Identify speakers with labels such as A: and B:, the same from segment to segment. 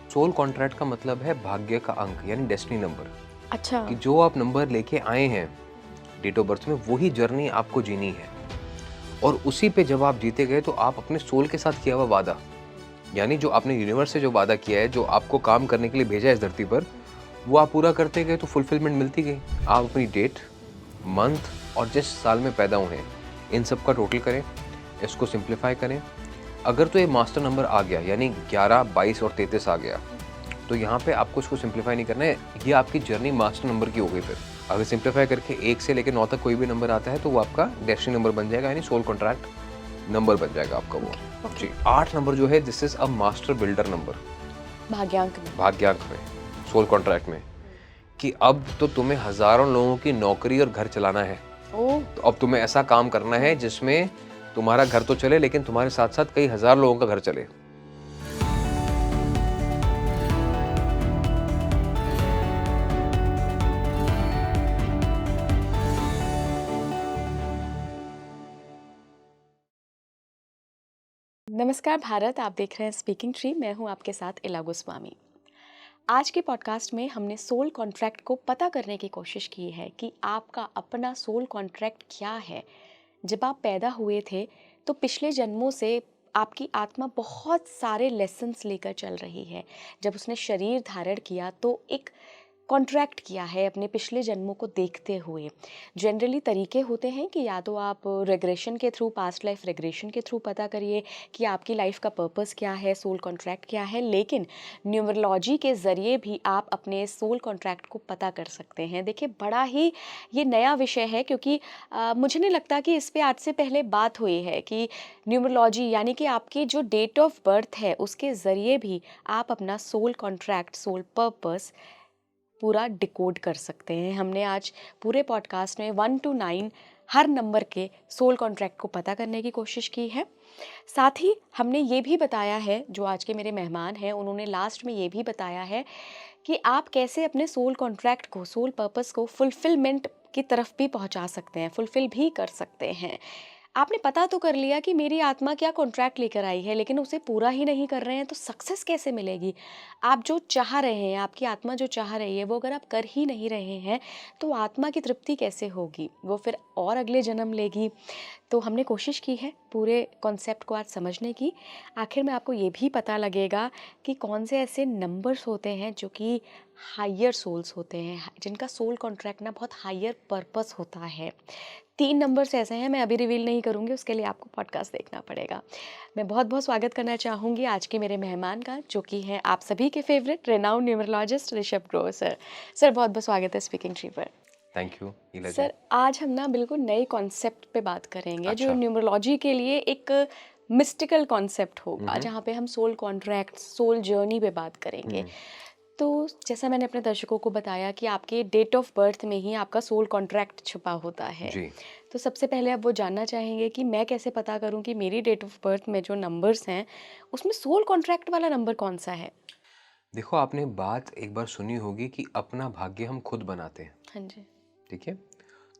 A: Soul contract का मतलब है भाग्य का अंक यानी डेस्टिनी नंबर।
B: अच्छा।
A: कि जो आप नंबर लेके आए हैं डेट ऑफ बर्थ में, वही जर्नी आपको जीनी है। और उसी पे जब आप जीते गए तो आप अपने सोल के साथ किया हुआ वादा, यानी जो आपने यूनिवर्स से जो वादा किया है, जो आपको काम करने के लिए भेजा है इस धरती पर, वो आप पूरा करते गए तो फुलफिलमेंट मिलती गई। आप अपनी डेट, मंथ और जिस साल में पैदा हुए हैं, इन सब का टोटल करें, इसको सिंप्लीफाई करें। अगर तो ये मास्टर नंबर आ गया यानी 11, 22 और 33 आ गया, तो यहाँ पे आपको इसको सिंप्लीफाई नहीं करना है, ये आपकी जर्नी मास्टर नंबर की हो गई। फिर अगर सिंप्लीफाई करके 1 से लेकर 9 तक कोई भी नंबर आता है तो वो आपका डेस्टिनी नंबर बन जाएगा, यानी सोल कॉन्ट्रैक्ट नंबर बन जाएगा आपका वो। जी, 8 नंबर जो है, this is a master builder number भाग्यांक में, सोल कॉन्ट्रैक्ट में, कि अब तो तुम्हें हजारों लोगों की नौकरी और घर चलाना है। तो अब तुम्हें ऐसा काम करना है जिसमें तुम्हारा घर तो चले लेकिन तुम्हारे साथ साथ कई हजार लोगों का घर चले।
B: नमस्कार भारत, आप देख रहे हैं स्पीकिंग ट्री। मैं हूं आपके साथ इला गोस्वामी। आज के पॉडकास्ट में हमने सोल कॉन्ट्रैक्ट को पता करने की कोशिश की है कि आपका अपना सोल कॉन्ट्रैक्ट क्या है। जब आप पैदा हुए थे तो पिछले जन्मों से आपकी आत्मा बहुत सारे लेसन्स लेकर चल रही है। जब उसने शरीर धारण किया तो एक कॉन्ट्रैक्ट किया है अपने पिछले जन्मों को देखते हुए। जनरली तरीके होते हैं कि या तो आप रेग्रेशन के थ्रू, पास्ट लाइफ रेग्रेशन के थ्रू पता करिए कि आपकी लाइफ का पर्पस क्या है, सोल कॉन्ट्रैक्ट क्या है, लेकिन न्यूमरोलॉजी के ज़रिए भी आप अपने सोल कॉन्ट्रैक्ट को पता कर सकते हैं। देखिए, बड़ा ही ये नया विषय है क्योंकि मुझे नहीं लगता कि इस पर आज से पहले बात हुई है कि न्यूमरोलॉजी यानी कि आपकी जो डेट ऑफ बर्थ है उसके ज़रिए भी आप अपना सोल कॉन्ट्रैक्ट, सोल पर्पस पूरा डिकोड कर सकते हैं। हमने आज पूरे पॉडकास्ट में 1 to 9 हर नंबर के सोल कॉन्ट्रैक्ट को पता करने की कोशिश की है। साथ ही हमने ये भी बताया है, जो आज के मेरे मेहमान हैं उन्होंने लास्ट में ये भी बताया है कि आप कैसे अपने सोल कॉन्ट्रैक्ट को, सोल पर्पस को फुलफिलमेंट की तरफ भी पहुंचा सकते हैं, फुलफिल भी कर सकते हैं। आपने पता तो कर लिया कि मेरी आत्मा क्या कॉन्ट्रैक्ट लेकर आई है, लेकिन उसे पूरा ही नहीं कर रहे हैं तो सक्सेस कैसे मिलेगी। आप जो चाह रहे हैं, आपकी आत्मा जो चाह रही है, वो अगर आप कर ही नहीं रहे हैं तो आत्मा की तृप्ति कैसे होगी, वो फिर और अगले जन्म लेगी। तो हमने कोशिश की है पूरे कॉन्सेप्ट को आज समझने की। आखिर में आपको ये भी पता लगेगा कि कौन से ऐसे नंबर्स होते हैं जो कि हायर सोल्स होते हैं, जिनका सोल कॉन्ट्रैक्ट ना बहुत हायर पर्पस होता है। 3 नंबर्स ऐसे हैं, मैं अभी रिवील नहीं करूँगी, उसके लिए आपको पॉडकास्ट देखना पड़ेगा। मैं बहुत बहुत स्वागत करना चाहूँगी आज के मेरे मेहमान का, जो कि हैं आप सभी के favourite renowned numerologist Rishabh Grover sir. Sir, बहुत बहुत स्वागत है स्पीकिंग ट्री पर।
A: Thank you Neela ji.
B: Sir, आज हम ना बिल्कुल नए कॉन्सेप्ट पे बात करेंगे, जो
A: अच्छा।
B: न्यूमरोलॉजी के लिए एक मिस्टिकल कॉन्सेप्ट होगा, जहाँ पे हम सोल कॉन्ट्रैक्ट, सोल जर्नी पे बात करेंगे। तो जैसा मैंने अपने दर्शकों को बताया कि आपके डेट ऑफ बर्थ में ही आपका सोल कॉन्ट्रैक्ट छुपा होता है।
A: जी,
B: तो सबसे पहले आप वो जानना चाहेंगे कि मैं कैसे पता करूं कि मेरी डेट ऑफ बर्थ में जो नंबर्स हैं उसमें सोल कॉन्ट्रैक्ट वाला नंबर कौन सा है।
A: देखो आपने बात एक बार सुनी होगी कि अपना भाग्य हम खुद बनाते हैं।
B: हाँ जी।
A: ठीक है,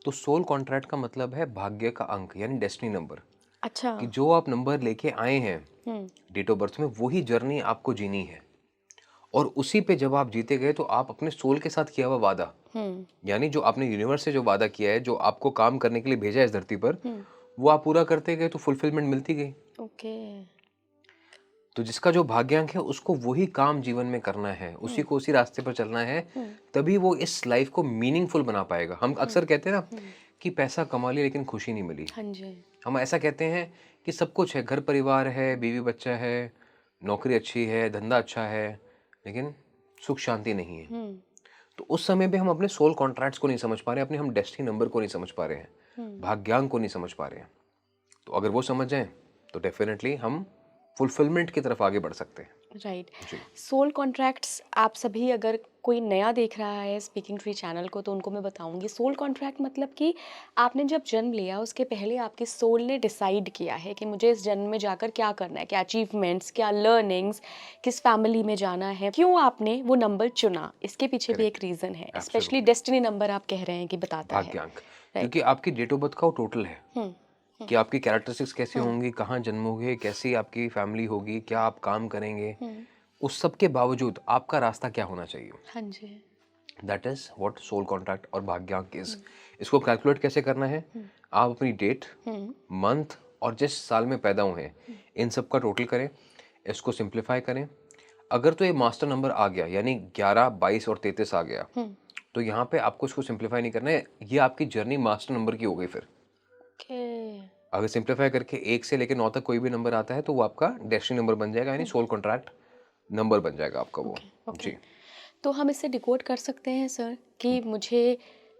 A: तो सोल कॉन्ट्रैक्ट का मतलब है भाग्य का अंक यानी डेस्टिनी नंबर।
B: अच्छा।
A: कि जो आप नंबर लेके आए हैं
B: हम्म।
A: डेट ऑफ बर्थ में, वही जर्नी आपको जीनी है। और उसी पे जब आप जीते गए तो आप अपने सोल के साथ किया हुआ वादा, यानी जो आपने यूनिवर्स से जो वादा किया है, जो आपको काम करने के लिए भेजा है इस धरती पर, वो आप पूरा करते गए तो फुलफिलमेंट मिलती गई।
B: ओके।
A: तो जिसका जो भाग्यांक है उसको वही काम जीवन में करना है, उसी को उसी रास्ते पर चलना है, तभी वो इस लाइफ को मीनिंगफुल बना पाएगा। हम अक्सर कहते हैं ना कि पैसा कमा लिया लेकिन खुशी नहीं मिली।
B: हाँ जी।
A: हम ऐसा कहते हैं कि सब कुछ है, घर परिवार है, बीवी बच्चा है, नौकरी अच्छी है, धंधा अच्छा है, लेकिन सुख शांति नहीं है। तो उस समय भी हम अपने सोल कॉन्ट्रैक्ट्स को नहीं समझ पा रहे हैं, अपने हम डेस्टिनी नंबर को नहीं समझ पा रहे हैं, भाग्यांक को नहीं समझ पा रहे हैं। तो अगर वो समझ जाएं तो डेफिनेटली हम फुलफिलमेंट की तरफ आगे बढ़ सकते हैं।
B: राइट।
A: जी।
B: सोल कॉन्ट्रैक्ट्स, आप सभी अगर कोई नया देख रहा है स्पीकिंग ट्री चैनल को तो उनको मैं बताऊंगी, सोल कॉन्ट्रैक्ट मतलब कि आपने जब जन्म लिया उसके पहले आपके सोल ने डिसाइड किया है कि मुझे इस जन्म में जाकर क्या करना है, क्या अचीवमेंट्स, क्या लर्निंग्स, किस फैमिली में जाना है, क्यों आपने वो नंबर चुना, इसके पीछे भी एक रीज़न है। Specially
A: Absolutely.
B: डेस्टिनी नंबर आप कह रहे हैं कि बताता है।
A: भाग्यांक,
B: राइट।
A: क्योंकि आपकी डेट ऑफ बर्थ का वो टोटल है कि आपकी कैरेक्टरिस्टिक्स कैसी होंगी, कहाँ जन्मोगे, कैसी आपकी फैमिली होगी, क्या आप काम करेंगे, उस सब के बावजूद आपका रास्ता क्या होना चाहिए,
B: हाँ जी।
A: That is what soul contract और भाग्यांक इज। इसको कैलकुलेट कैसे करना है, आप अपनी डेट, मंथ और जिस साल में पैदा हुए हैं इन सब का टोटल करें, इसको सिंप्लीफाई करें। अगर तो ये मास्टर नंबर आ गया यानी 11, 22 और 33 आ गया, तो यहाँ पे आपको इसको सिंप्लीफाई नहीं करना है, ये आपकी जर्नी मास्टर नंबर की हो गई। फिर
B: ओके।
A: अगर सिंप्लीफाई करके 1 से लेकर 9 तक कोई भी नंबर आता है तो वो आपका डेस्टिनी नंबर बन जाएगा, यानी सोल कॉन्ट्रैक्ट नंबर बन जाएगा आपका वो।
B: ओके।
A: जी।
B: तो हम इससे डिकोड कर सकते हैं सर कि मुझे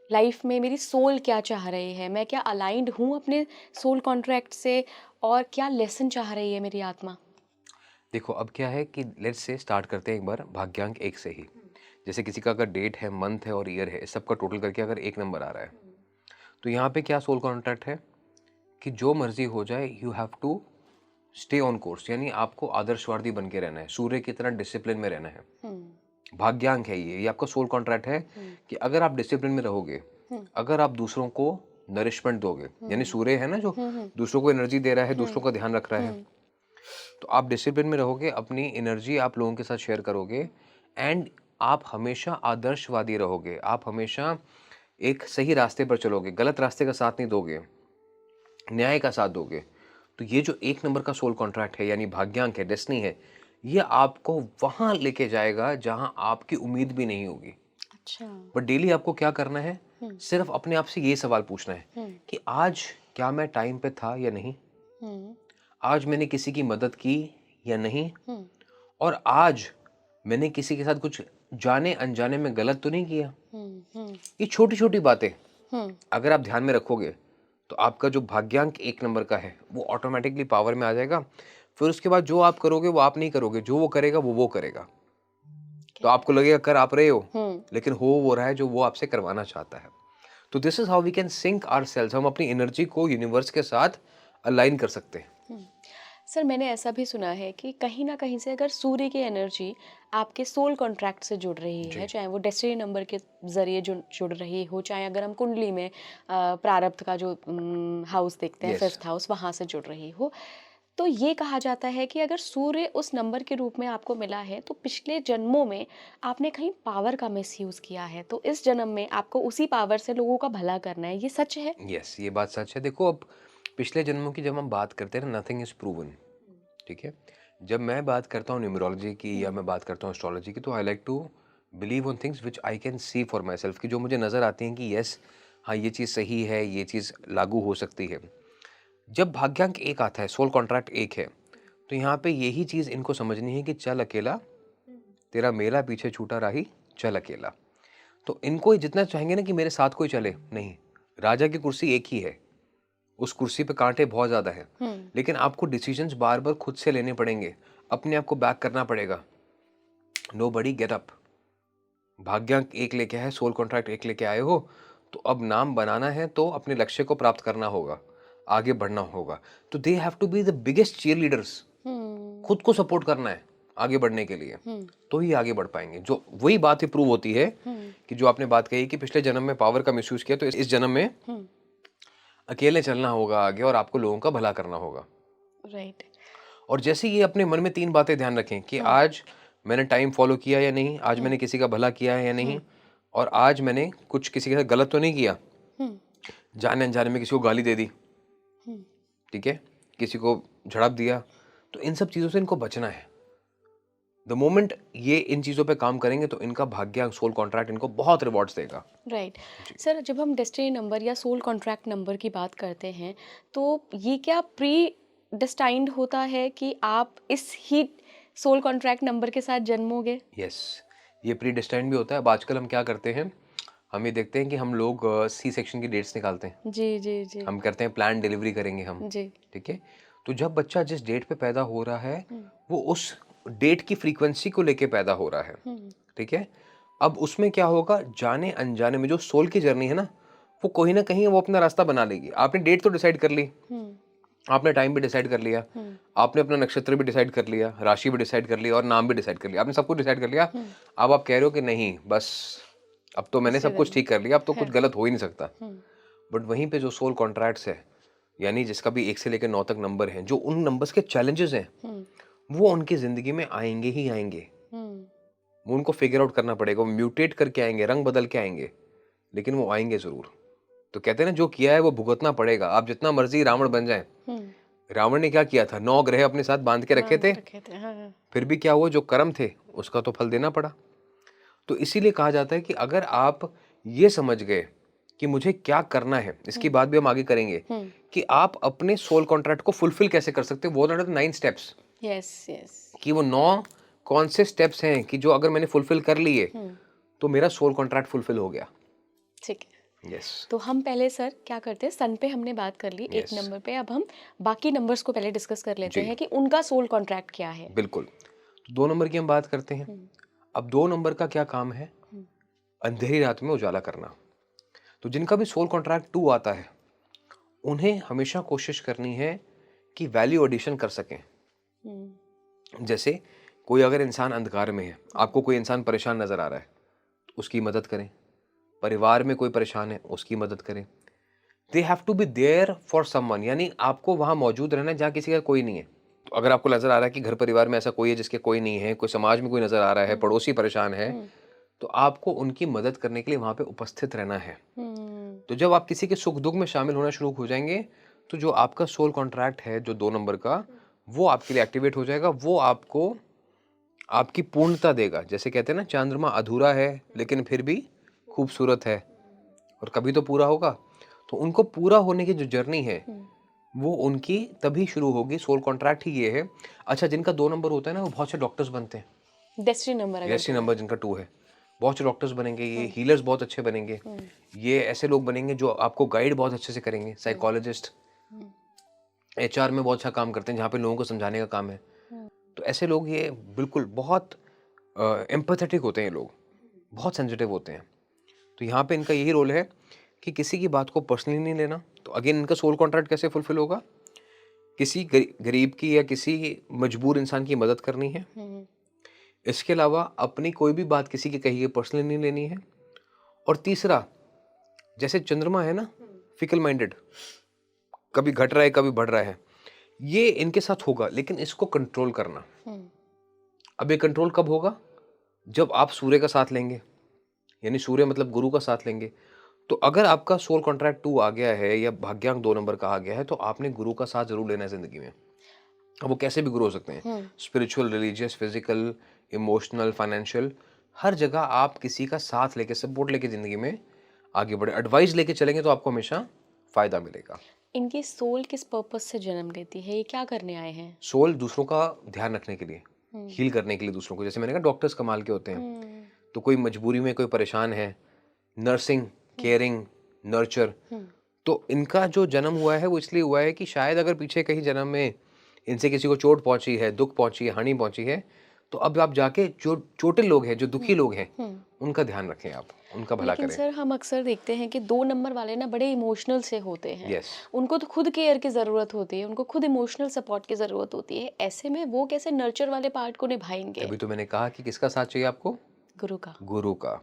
B: लाइफ में मेरी सोल क्या चाह रही है, मैं क्या अलाइंड हूँ अपने सोल कॉन्ट्रैक्ट से, और क्या लेसन चाह रही है मेरी आत्मा?
A: देखो अब क्या है कि लेट्स से स्टार्ट करते हैं एक बार भाग्यांक 1 से ही। जैसे किसी का अगर डेट है, मंथ है और ईयर है, इस सब का टोटल करके अगर एक नंबर आ रहा है, तो यहाँ पे क्या सोल कॉन्ट्रैक्ट है कि जो मर्जी हो जाए you have to stay on course, यानी आपको आदर्शवादी बन के रहना है, सूर्य की तरह डिसिप्लिन में रहना है। भाग्यांक है ये आपका सोल कॉन्ट्रैक्ट है कि अगर आप डिसिप्लिन में रहोगे, अगर आप दूसरों को नरिशमेंट दोगे, यानी सूर्य है ना जो दूसरों को एनर्जी दे रहा है, दूसरों का ध्यान रख रहा है, तो आप डिसिप्लिन में रहोगे, अपनी एनर्जी आप लोगों के साथ शेयर करोगे, एंड आप हमेशा आदर्शवादी रहोगे, आप हमेशा एक सही रास्ते पर चलोगे, गलत रास्ते का साथ नहीं दोगे, न्याय का साथ दोगे। तो ये जो एक नंबर का सोल कॉन्ट्रैक्ट है यानी भाग्यांक है, डेस्टिनी है, ये आपको वहां लेके जाएगा जहां आपकी उम्मीद भी नहीं होगी।
B: अच्छा।
A: बट डेली आपको क्या करना है, सिर्फ अपने आप से ये सवाल पूछना है कि आज क्या मैं टाइम पे था या नहीं, आज मैंने किसी की मदद की या नहीं, और आज मैंने किसी के साथ कुछ जाने अनजाने में गलत तो नहीं किया। ये छोटी छोटी बातें अगर आप ध्यान में रखोगे तो आपका जो भाग्यांक एक नंबर का है वो ऑटोमेटिकली पावर में आ जाएगा। फिर उसके बाद जो आप करोगे वो आप नहीं करोगे, जो वो करेगा वो करेगा। तो आपको लगेगा कर आप रहे हो, लेकिन हो वो रहा है जो वो आपसे करवाना चाहता है। तो this is how we can sync ourselves, हम अपनी एनर्जी को यूनिवर्स के साथ अलाइन कर सकते हैं।
B: सर मैंने ऐसा भी सुना है कि कहीं ना कहीं से अगर सूर्य की एनर्जी आपके सोल कॉन्ट्रैक्ट से जुड़ रही है, चाहे वो डेस्टिनी नंबर के जरिए जुड़ रही हो, चाहे अगर हम कुंडली में प्रारब्ध का जो हाउस देखते हैं,
A: Yes.
B: 5th हाउस, वहाँ से जुड़ रही हो, तो ये कहा जाता है कि अगर सूर्य उस नंबर के रूप में आपको मिला है तो पिछले जन्मों में आपने कहीं पावर का मिसयूज किया है, तो इस जन्म में आपको उसी पावर से लोगों का भला करना है। ये सच है?
A: यस, ये बात सच है। देखो अब पिछले जन्मों की जब हम बात करते हैं ना, नथिंग इज प्रूवन, ठीक है। जब मैं बात करता हूँ न्यूमरोलॉजी की या मैं बात करता हूँ एस्ट्रोलॉजी की, तो I like to believe on things which I can see for myself, कि जो मुझे नज़र आती हैं कि यस हाँ ये चीज़ सही है, ये चीज़ लागू हो सकती है। जब भाग्यांक एक आता है, सोल कॉन्ट्रैक्ट एक है, तो यहाँ पे यही चीज़ इनको समझनी है कि चल अकेला तेरा मेला, पीछे छूटा राही चल अकेला। तो इनको जितना चाहेंगे ना कि मेरे साथ कोई चले, नहीं, राजा की कुर्सी एक ही है, उस कुर्सी पे कांटे बहुत ज़्यादा हैं, लेकिन आपको डिसीजंस बार बार खुद से लेने पड़ेंगे, अपने आप को बैक करना पड़ेगा। Nobody get up. भाग्यांक एक लेके आए, सोल कॉन्ट्रैक्ट एक लेके आए हो, तो अब नाम बनाना है तो अपने लक्ष्य को प्राप्त करना होगा, आगे बढ़ना होगा। तो they have to be the biggest cheerleaders, खुद को सपोर्ट करना है आगे बढ़ने के लिए, तो ही आगे बढ़ पाएंगे। जो वही बात ही प्रूव होती है कि जो आपने बात कही कि पिछले जन्म में पावर का मिसयूज किया, तो इस जन्म में अकेले चलना होगा आगे और आपको लोगों का भला करना होगा।
B: राइट।
A: और जैसे ये अपने मन में 3 बातें ध्यान रखें कि आज मैंने टाइम फॉलो किया या नहीं, आज मैंने किसी का भला किया है या नहीं, और आज मैंने कुछ किसी के साथ गलत तो नहीं किया, जाने अनजाने में किसी को गाली दे दी, ठीक है, किसी को झड़प दिया, तो इन सब चीज़ों से इनको बचना है। द मोमेंट ये इन चीज़ों पे काम करेंगे तो इनका भाग्यांक सोल कॉन्ट्रैक्ट इनको बहुत रिवॉर्ड्स देगा।
B: राइट। सर जब हम डेस्टिनी नंबर या सोल कॉन्ट्रैक्ट नंबर की बात करते हैं, तो ये क्या प्री डेस्टाइंड होता है कि आप इस ही सोल कॉन्ट्रैक्ट नंबर के साथ जन्मोगे?
A: यस, ये प्री डिस्टाइंड भी होता है। अब आजकल हम क्या करते हैं, हम ये देखते हैं कि हम लोग सी सेक्शन की डेट्स निकालते हैं,
B: जी जी जी।
A: हम करते हैं प्लान डिलीवरी करेंगे हम,
B: जी।
A: ठीक है। तो जब बच्चा जिस डेट पे पैदा हो रहा है वो उस डेट की फ्रीक्वेंसी को लेके पैदा हो रहा है, ठीक है। अब उसमें क्या होगा, जाने अनजाने में जो सोल की जर्नी है ना, वो कोई ना कहीं वो अपना रास्ता बना लेगी। आपने डेट तो डिसाइड कर ली, आपने टाइम भी डिसाइड कर लिया, आपने अपना नक्षत्र भी डिसाइड कर लिया, राशि भी डिसाइड कर लिया और नाम भी डिसाइड कर लिया, आपने सब कुछ डिसाइड कर लिया। अब आप कह रहे हो कि नहीं बस अब तो मैंने सब कुछ ठीक कर लिया, अब तो कुछ गलत हो ही नहीं सकता। बट वहीं पे जो सोल कॉन्ट्रैक्ट्स है, यानी जिसका भी 1 से लेकर 9 तक नंबर है, जो उन नंबर्स के चैलेंजेस हैं वो उनकी ज़िंदगी में आएंगे ही आएंगे। वो उनको फिगर आउट करना पड़ेगा, वो म्यूटेट करके आएंगे, रंग बदल के आएंगे, लेकिन वो आएंगे ज़रूर। तो कहते हैं ना, जो किया है वो भुगतना पड़ेगा। आप जितना मर्जी रावण बन जाएं, रावण ने क्या किया था, 9 ग्रह अपने साथ बांध के रखे थे,
B: हाँ।
A: फिर भी क्या हुआ, जो कर्म थे उसका तो फल देना पड़ा। तो इसीलिए कहा जाता है कि अगर आप ये समझ गए कि मुझे क्या करना है, इसकी बात भी हम आगे करेंगे कि आप अपने सोल कॉन्ट्रैक्ट को फुलफिल कैसे कर सकते हैं। वो 9 स्टेप्स,
B: यस यस।
A: कि वो 9 कौन से स्टेप्स हैं कि जो अगर मैंने फुलफिल कर लिए तो मेरा सोल कॉन्ट्रैक्ट फुलफिल हो गया।
B: ठीक है।
A: यस।
B: तो हम पहले सर क्या करते हैं, सन पे हमने बात कर ली, एक
A: Yes.
B: नंबर पे। अब हम बाकी नंबर्स को पहले डिस्कस कर लेते
A: जी।
B: हैं कि उनका सोल कॉन्ट्रैक्ट क्या है।
A: बिल्कुल। तो 2 नंबर की हम बात करते हैं। अब 2 नंबर का क्या काम है, अंधेरी रात में उजाला करना। तो जिनका भी सोल कॉन्ट्रैक्ट 2 आता है, उन्हें हमेशा कोशिश करनी है कि वैल्यू एडिशन कर सकें। जैसे कोई अगर इंसान अंधकार में है, आपको कोई इंसान परेशान नजर आ रहा है, तो उसकी मदद करें। परिवार में कोई परेशान है, उसकी मदद करें। They have to be there for someone, यानी आपको वहां मौजूद रहना है जहां किसी का कोई नहीं है। तो अगर आपको नजर आ रहा है कि घर परिवार में ऐसा कोई है जिसके कोई नहीं है, कोई समाज में कोई नजर आ रहा है, पड़ोसी परेशान है, तो आपको उनकी मदद करने के लिए वहां पे उपस्थित रहना है। तो जब आप किसी के सुख दुख में शामिल होना शुरू हो जाएंगे, तो जो आपका सोल कॉन्ट्रैक्ट है, जो 2 नंबर का, वो आपके लिए एक्टिवेट हो जाएगा। वो आपको आपकी पूर्णता देगा। जैसे कहते हैं ना, चंद्रमा अधूरा है लेकिन फिर भी खूबसूरत है, और कभी तो पूरा होगा। तो उनको पूरा होने की जो जर्नी है, वो उनकी तभी शुरू होगी। सोल कॉन्ट्रैक्ट ही ये है। अच्छा, जिनका 2 नंबर होता है ना, वो बहुत से डॉक्टर्स बनते हैं।
B: डेस्टिनी नंबर अगर
A: डेस्टिनी नंबर जिनका 2 है, बहुत से डॉक्टर्स बनेंगे, ये हीलर्स बहुत अच्छे बनेंगे, ये ऐसे लोग बनेंगे जो आपको गाइड बहुत अच्छे से करेंगे। साइकोलॉजिस्ट, एचआर में बहुत अच्छा काम करते हैं, जहाँ पे लोगों को समझाने का काम है। तो ऐसे लोग ये बिल्कुल बहुत एम्पैथेटिक होते हैं। ये लोग बहुत सेंसिटिव होते हैं। तो यहाँ पे इनका यही रोल है कि किसी की बात को पर्सनली नहीं लेना। तो अगेन इनका सोल कॉन्ट्रैक्ट कैसे फुलफिल होगा, किसी गरीब की या किसी मजबूर इंसान की मदद करनी है। इसके अलावा अपनी कोई भी बात किसी की कही है पर्सनली नहीं लेनी है। और तीसरा, जैसे चंद्रमा है ना, फिकल माइंडेड, कभी घट रहा है कभी बढ़ रहा है, ये इनके साथ होगा, लेकिन इसको कंट्रोल करना। अब ये कंट्रोल कब होगा, जब आप सूर्य का साथ लेंगे, यानी सूर्य मतलब गुरु का साथ लेंगे। तो अगर आपका सोल कॉन्ट्रैक्ट 2 आ गया है या भाग्यांक 2 नंबर का आ गया है, तो आपने गुरु का साथ जरूर लेना है जिंदगी में। अब वो कैसे भी गुरु हो सकते हैं, spiritual, religious, physical, emotional, financial, हर जगह आप किसी का साथ लेके, सपोर्ट लेके जिंदगी में आगे बढ़े। एडवाइस लेके चलेंगे तो आपको हमेशा फायदा मिलेगा।
B: इनकी सोल किस पर्पस से जन्म लेती है, ये क्या करने आए हैं?
A: सोल दूसरों का ध्यान रखने के लिए, हील करने के लिए दूसरों को। जैसे मैंने कहा, डॉक्टर्स कमाल के होते हैं। तो कोई मजबूरी में कोई परेशान है, नर्सिंग, केयरिंग, नर्चर। तो इनका जो जन्म हुआ है वो इसलिए हुआ है कि शायद अगर पीछे कहीं जन्म में इनसे किसी को चोट पहुंची है, दुख पहुंची है, हानि पहुंची है, तो अब आप जाके जो चोटिल लोग हैं, जो दुखी लोग हैं, उनका ध्यान रखें, आप उनका भला
B: लेकिन
A: करें।
B: सर हम अक्सर देखते हैं कि 2 नंबर वाले ना बड़े इमोशनल से होते हैं।
A: यस।
B: उनको तो खुद केयर की ज़रूरत होती है, उनको खुद इमोशनल सपोर्ट की ज़रूरत होती है। ऐसे में वो कैसे नर्चर वाले पार्ट को निभाएंगे?
A: तभी तो मैंने कहा कि किसका साथ चाहिए आपको,
B: गुरु का।
A: गुरु का।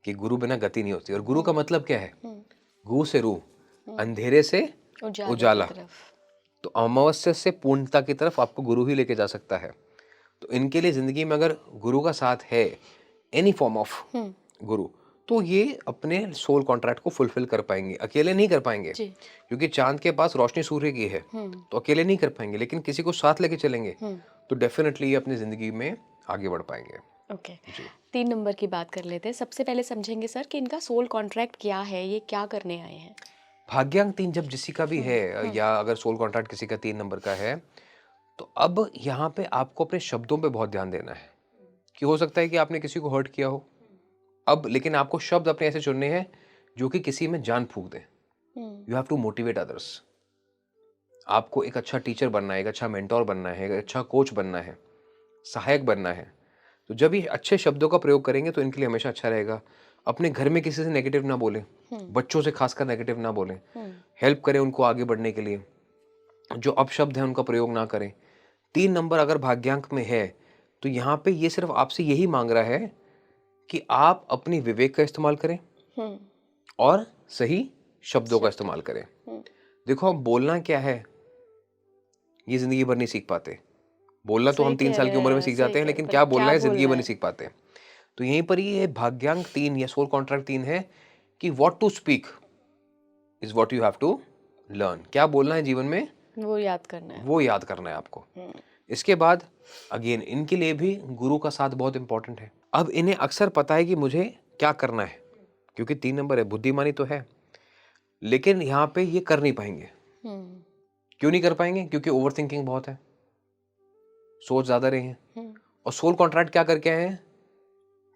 A: कि गुरु बिना गति नहीं होती। और गुरु का मतलब क्या है, गु से रू, अंधेरे से उजाला।
B: की तरफ।
A: तो अमावस्या से पूर्णता की तरफ आपको गुरु ही लेके जा सकता है। तो इनके लिए जिंदगी में अगर गुरु का साथ है, एनी फॉर्म ऑफ गुरु, तो ये अपने सोल कॉन्ट्रैक्ट को फुलफिल कर पाएंगे। अकेले नहीं कर पाएंगे,
B: जी।
A: क्योंकि चांद के पास रोशनी सूर्य की है, तो अकेले नहीं कर पाएंगे। लेकिन किसी को साथ लेके चलेंगे तो डेफिनेटली ये अपनी जिंदगी में आगे बढ़ पाएंगे।
B: ओके।
A: जी।
B: 3 नंबर की बात कर लेते हैं। सबसे पहले समझेंगे सर कि इनका सोल कॉन्ट्रैक्ट क्या है, ये क्या करने आए हैं?
A: भाग्यांक 3 जब किसी का भी है, या अगर सोल कॉन्ट्रैक्ट किसी का 3 नंबर का है, तो अब यहाँ पे आपको अपने शब्दों पे बहुत ध्यान देना है। कि हो सकता है कि आपने किसी को हर्ट किया हो, अब लेकिन आपको शब्द अपने ऐसे चुनने हैं जो कि किसी में जान फूंक दें। You have to motivate others. आपको एक अच्छा टीचर बनना है, एक अच्छा मेंटोर बनना है, एक अच्छा कोच बनना है, सहायक बनना है। तो जब ये अच्छे शब्दों का प्रयोग करेंगे तो इनके लिए हमेशा अच्छा रहेगा। अपने घर में किसी से नेगेटिव ना बोलें, बच्चों से खासकर नेगेटिव ना बोलें, हेल्प करें उनको आगे बढ़ने के लिए। जो अपशब्द है उनका प्रयोग ना करें। 3 नंबर अगर भाग्यांक में है, तो यहाँ पे ये सिर्फ आपसे यही मांग रहा है कि आप अपनी विवेक का इस्तेमाल करें और सही शब्दों का इस्तेमाल करें। देखो, हम बोलना क्या है ये जिंदगी भर नहीं सीख पाते, बोलना तो हम
B: सही
A: 3
B: कह
A: साल
B: रहे
A: की उम्र में
B: हैं,
A: सीख
B: सही
A: जाते हैं,
B: कह
A: लेकिन
B: पर
A: क्या बोलना
B: क्या
A: है ज़िंदगी
B: बोलना
A: भर नहीं
B: है?
A: सीख पाते। तो यहीं पर ये भाग्यांक 3 या सोल कॉन्ट्रैक्ट 3 है कि what to speak is what you have to learn. क्या बोलना है जीवन में,
B: वो याद करना है।
A: वो याद करना है आपको।
B: हुँ,
A: इसके बाद अगेन इनके लिए भी गुरु का साथ बहुत इंपॉर्टेंट है। अब इन्हें अक्सर पता है कि मुझे क्या करना है, क्योंकि 3 नंबर है, बुद्धिमानी तो है, लेकिन यहाँ पे ये कर नहीं पाएँगे।
B: हुँ,
A: क्यों नहीं कर पाएँगे? क्योंकि ओवरथिंकिंग बहुत है, सोच ज़्यादा रहे हैं
B: हुँ,
A: और सोल कॉन्ट्रैक्ट क्या करके आए हैं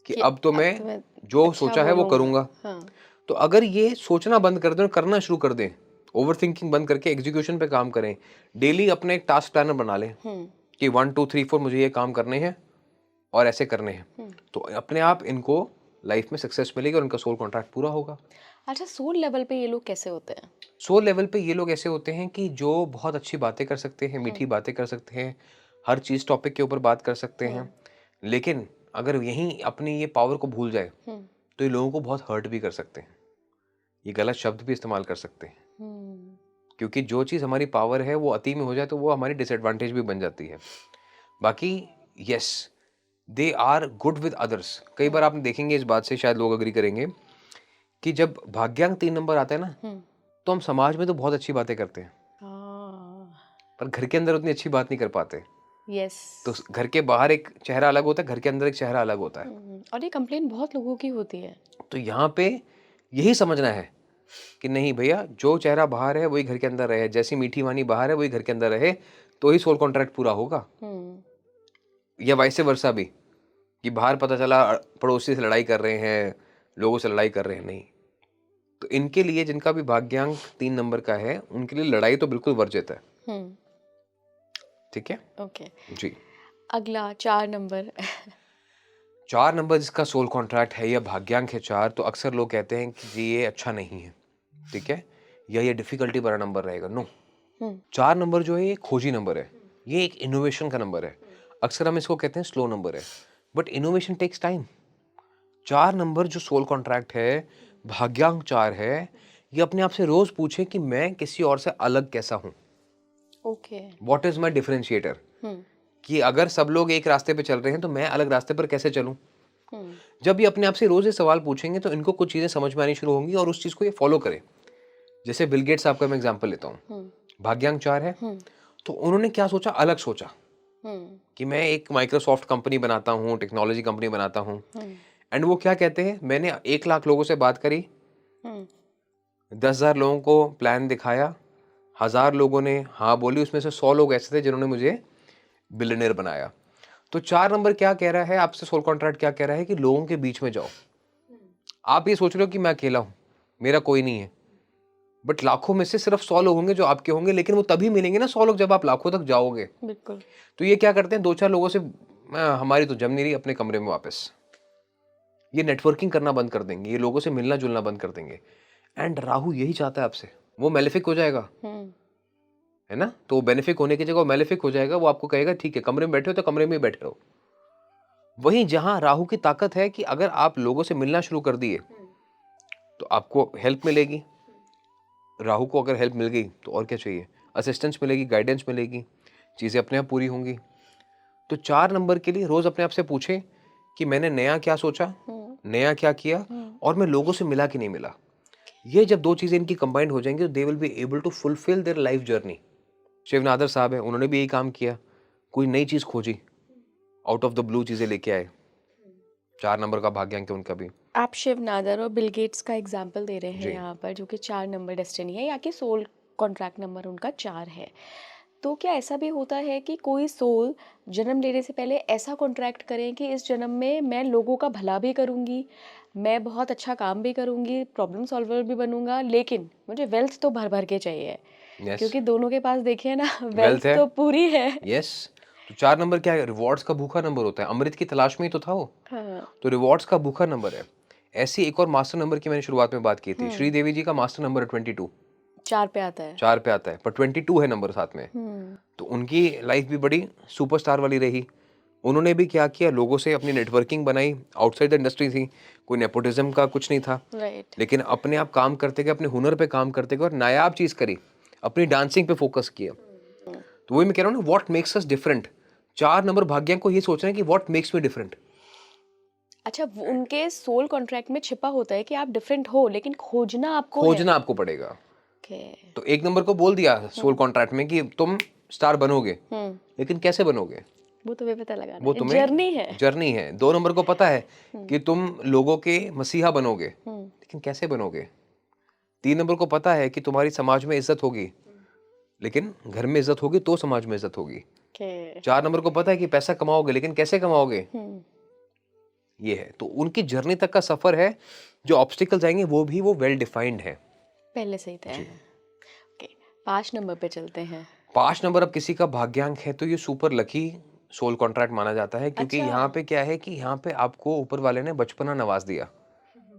A: कि
B: कि
A: अब तो
B: अब
A: मैं
B: तो मैं
A: जो
B: अच्छा
A: सोचा है वो
B: बोलूँगा।
A: करूँगा।
B: हाँ,
A: तो अगर ये सोचना बंद कर दें और करना शुरू कर दें, ओवरथिंकिंग बंद करके एग्जीक्यूशन पे काम करें, डेली अपने एक टास्क प्लानर बना लें
B: हुँ,
A: कि 1 2 3 4 मुझे ये काम करने हैं और ऐसे करने हैं,
B: हुँ।
A: तो अपने आप इनको लाइफ में सक्सेस मिलेगी और इनका सोल कॉन्ट्रैक्ट पूरा होगा।
B: अच्छा, सोल लेवल पे ये लोग कैसे होते हैं?
A: सोल लेवल पे ये लोग ऐसे होते हैं कि जो बहुत अच्छी बातें कर सकते हैं,
B: हुँ,
A: मीठी बातें कर सकते हैं, हर चीज़ टॉपिक के ऊपर बात कर सकते
B: हुँ,
A: हैं, लेकिन अगर यहीं अपनी ये पावर को भूल जाए,
B: हुँ,
A: तो ये लोगों को बहुत हर्ट भी कर सकते हैं। ये गलत शब्द भी इस्तेमाल कर सकते हैं,
B: हुँ,
A: क्योंकि जो चीज़ हमारी पावर है वो अति में हो जाए तो वो हमारी डिसएडवांटेज भी बन जाती है। बाकी yes, they are good with others. कई
B: हुँ,
A: बार आपने देखेंगे, इस बात से शायद लोग एग्री करेंगे कि जब भाग्यांक 3 नंबर आता है ना,
B: हुँ।
A: तो हम समाज में तो बहुत अच्छी बातें करते हैं,
B: हाँ,
A: पर घर के अंदर उतनी अच्छी बात नहीं कर पाते।
B: यस।
A: तो घर के बाहर एक चेहरा अलग होता है, घर के अंदर एक चेहरा अलग होता है।
B: और ये कंप्लेंट बहुत लोगों की होती है।
A: तो यहाँ पे यही समझना है कि नहीं भैया, जो चेहरा बाहर है वही घर के अंदर रहे, जैसी मीठी वाणी बाहर है वही घर के अंदर रहे, तो ही सोल कॉन्ट्रैक्ट पूरा होगा।
B: हुँ,
A: या वाइस वर्सा भी, कि बाहर पता चला पड़ोसी से लड़ाई कर रहे हैं, लोगों से लड़ाई कर रहे हैं, नहीं। तो इनके लिए जिनका भी भाग्यांक 3 नंबर का है, उनके लिए लड़ाई तो बिल्कुल वर्जित है।
B: हुँ,
A: ठीक है?
B: ओके।
A: जी।
B: अगला 4 नंबर।
A: 4 नंबर जिसका सोल कॉन्ट्रैक्ट है या भाग्यांक है 4, तो अक्सर लोग कहते हैं कि जी ये अच्छा नहीं है। ठीक है? या ये डिफ़िकल्टी भरा नंबर रहेगा। नो,
B: हुँ,
A: 4 नंबर जो है ये खोजी नंबर है। ये एक इनोवेशन का नंबर है। अक्सर हम इसको कहते हैं स्लो नंबर है, but innovation takes time. 4 number जो सोल कॉन्ट्रैक्ट है, भाग्यांक 4 है, ये अपने आप से रोज़ पूछे कि मैं किसी और से अलग कैसा हूँ?
B: Okay.
A: What is my differentiator?
B: हुँ,
A: कि अगर सब लोग एक रास्ते पे चल रहे हैं, तो मैं अलग रास्ते पर कैसे चलूँ?
B: हुँ,
A: जब ये अपने आप से रोज़ ये सवाल पूछेंगे, तो इनको कुछ चीज़ें समझ में आनी शुरू होंगी और उस चीज़ को ये फ़ॉलो करें। जैसे बिल गेट्स साहब का मैं एग्ज़ाम्पल लेता हूँ।
B: हुँ,
A: भाग्यांक 4 है,
B: हुँ,
A: तो उन्होंने क्या सोचा? अलग सोचा
B: हुँ,
A: कि मैं एक माइक्रोसॉफ्ट कंपनी बनाता हूँ, टेक्नोलॉजी कंपनी बनाता हूँ।
B: हुँ,
A: एंड वो क्या कहते हैं, मैंने 1 लाख लोगों से बात करी,
B: हुँ,
A: 10,000 लोगों को प्लान दिखाया, 1000 लोगों ने हाँ बोली, उसमें से 100 लोग ऐसे थे जिन्होंने मुझे बिलियनेयर बनाया। तो 4 नंबर क्या कह रहा है आपसे, सोल कॉन्ट्रैक्ट क्या कह रहा है कि लोगों के बीच में जाओ। आप ये सोच रहे हो कि मैं अकेला हूँ, मेरा कोई नहीं है, बट लाखों में से सिर्फ 100 लोग होंगे जो आपके होंगे, लेकिन वो तभी मिलेंगे ना 100 लोग जब आप लाखों तक जाओगे।
B: बिल्कुल।
A: तो ये क्या करते हैं, 2-4 लोगों से हमारी तो जम नहीं रही, अपने कमरे में वापस। ये नेटवर्किंग करना बंद कर देंगे, ये लोगों से मिलना-जुलना बंद कर देंगे। एंड राहु यही चाहता है आपसे, वो मेलेफिक हो जाएगा,
B: हुँ,
A: है ना? तो बेनिफिक होने की जगह वो मेलेफिक हो जाएगा, वो आपको कहेगा ठीक है, कमरे में बैठे हो तो कमरे में ही बैठे रहो। वहीं जहाँ राहु की ताकत है कि अगर आप लोगों से मिलना शुरू कर दिए, तो आपको हेल्प मिलेगी। राहु को अगर हेल्प मिल गई तो और क्या चाहिए? असिस्टेंस मिलेगी, गाइडेंस मिलेगी, चीज़ें अपने आप पूरी होंगी। तो 4 नंबर के लिए रोज़ अपने आप से पूछें कि मैंने नया क्या सोचा,
B: हुँ,
A: नया क्या किया
B: हुँ,
A: और मैं लोगों से मिला कि नहीं मिला। ये जब 2 चीज़ें इनकी कंबाइंड हो जाएँगी, तो they will be able to fulfil their life journey. Shiv Nadar साहब हैं, उन्होंने भी यही काम किया। कोई नई चीज़ खोजी, आउट ऑफ द ब्लू चीज़ें लेके आए। 4 नंबर का भाग्यांक है उनका भी।
B: आप शिव नादर और बिल गेट्स का एग्ज़ाम्पल दे रहे हैं
A: जी।
B: यहाँ पर, जो कि 4 नंबर डेस्टिनी है या कि सोल कॉन्ट्रैक्ट नंबर उनका 4 है। तो क्या ऐसा भी होता है कि कोई सोल जन्म लेने से पहले ऐसा कॉन्ट्रैक्ट करें कि इस जन्म में मैं लोगों का भला भी करूँगी, मैं बहुत अच्छा काम भी करूँगी, प्रॉब्लम सॉल्वर भी बनूँगा, लेकिन मुझे वेल्थ तो भर-भर के चाहिए?
A: यस,
B: क्योंकि दोनों के पास देखिए ना
A: वेल्थ
B: वेल्थ
A: है।
B: तो पूरी है।
A: यस। तो 4 नंबर क्या है? रिवॉर्ड्स का भूखा नंबर होता है। अमृत की तलाश में ही तो था वो।
B: हाँ।
A: तो रिवॉर्ड्स का भूखा नंबर है। ऐसी एक और मास्टर नंबर की मैंने शुरुआत में बात की थी।
B: हुँ,
A: श्रीदेवी जी का मास्टर नंबर है 22,
B: 4 पे आता है।
A: 4 पे आता है, पर 22 है नंबर साथ में।
B: हुँ,
A: तो उनकी लाइफ भी बड़ी सुपरस्टार वाली रही। उन्होंने भी क्या किया, लोगों से अपनी नेटवर्किंग बनाई, आउटसाइड द इंडस्ट्री थी, कोई नेपोटिज़्म का कुछ नहीं था।
B: राइट।
A: लेकिन अपने आप काम करते गए, अपने हुनर पे काम करते गए और नायाब चीज़ करी, अपनी डांसिंग पे फ़ोकस किया।
B: हुँ,
A: तो वही मैं कह रहा हूँ ना, what makes us different. 4 number भाग्यांक को ये सोच रहे हैं कि व्हाट मेक्स मी डिफरेंट।
B: अच्छा, उनके सोल कॉन्ट्रैक्ट में छिपा होता है कि आप डिफरेंट हो, लेकिन खोजना आपको है।
A: खोजना आपको पड़ेगा।
B: ओके।
A: तो 1 नंबर को बोल दिया सोल कॉन्ट्रैक्ट में कि तुम स्टार बनोगे, लेकिन कैसे बनोगे?
B: वो तुम्हें पता लगाना
A: वो
B: है,
A: तुम्हें
B: जर्नी है।
A: जर्नी है। 2 नंबर को पता है कि तुम लोगों के मसीहा बनोगे, लेकिन कैसे बनोगे? 3 नंबर को पता है कि तुम्हारी समाज में इज्जत होगी, लेकिन घर में इज्जत होगी तो समाज में इज्जत होगी।
B: ओके।
A: 4 नंबर को पता है कि पैसा कमाओगे, लेकिन कैसे कमाओगे? ये है। तो उनकी जर्नी तक का सफर है, जो ऑब्स्टिकल्स आएंगे वो भी वो वेल डिफाइंड है।
B: पहले से ही तय है। ओके, 5 नंबर पे चलते हैं।
A: 5 नंबर अब किसी का भाग्यांक है तो ये सुपर लकी सोल कॉन्ट्रैक्ट माना जाता है, क्योंकि
B: अच्छा।
A: यहाँ पे क्या है कि यहाँ पे आपको ऊपर वाले ने बचपना नवाज दिया,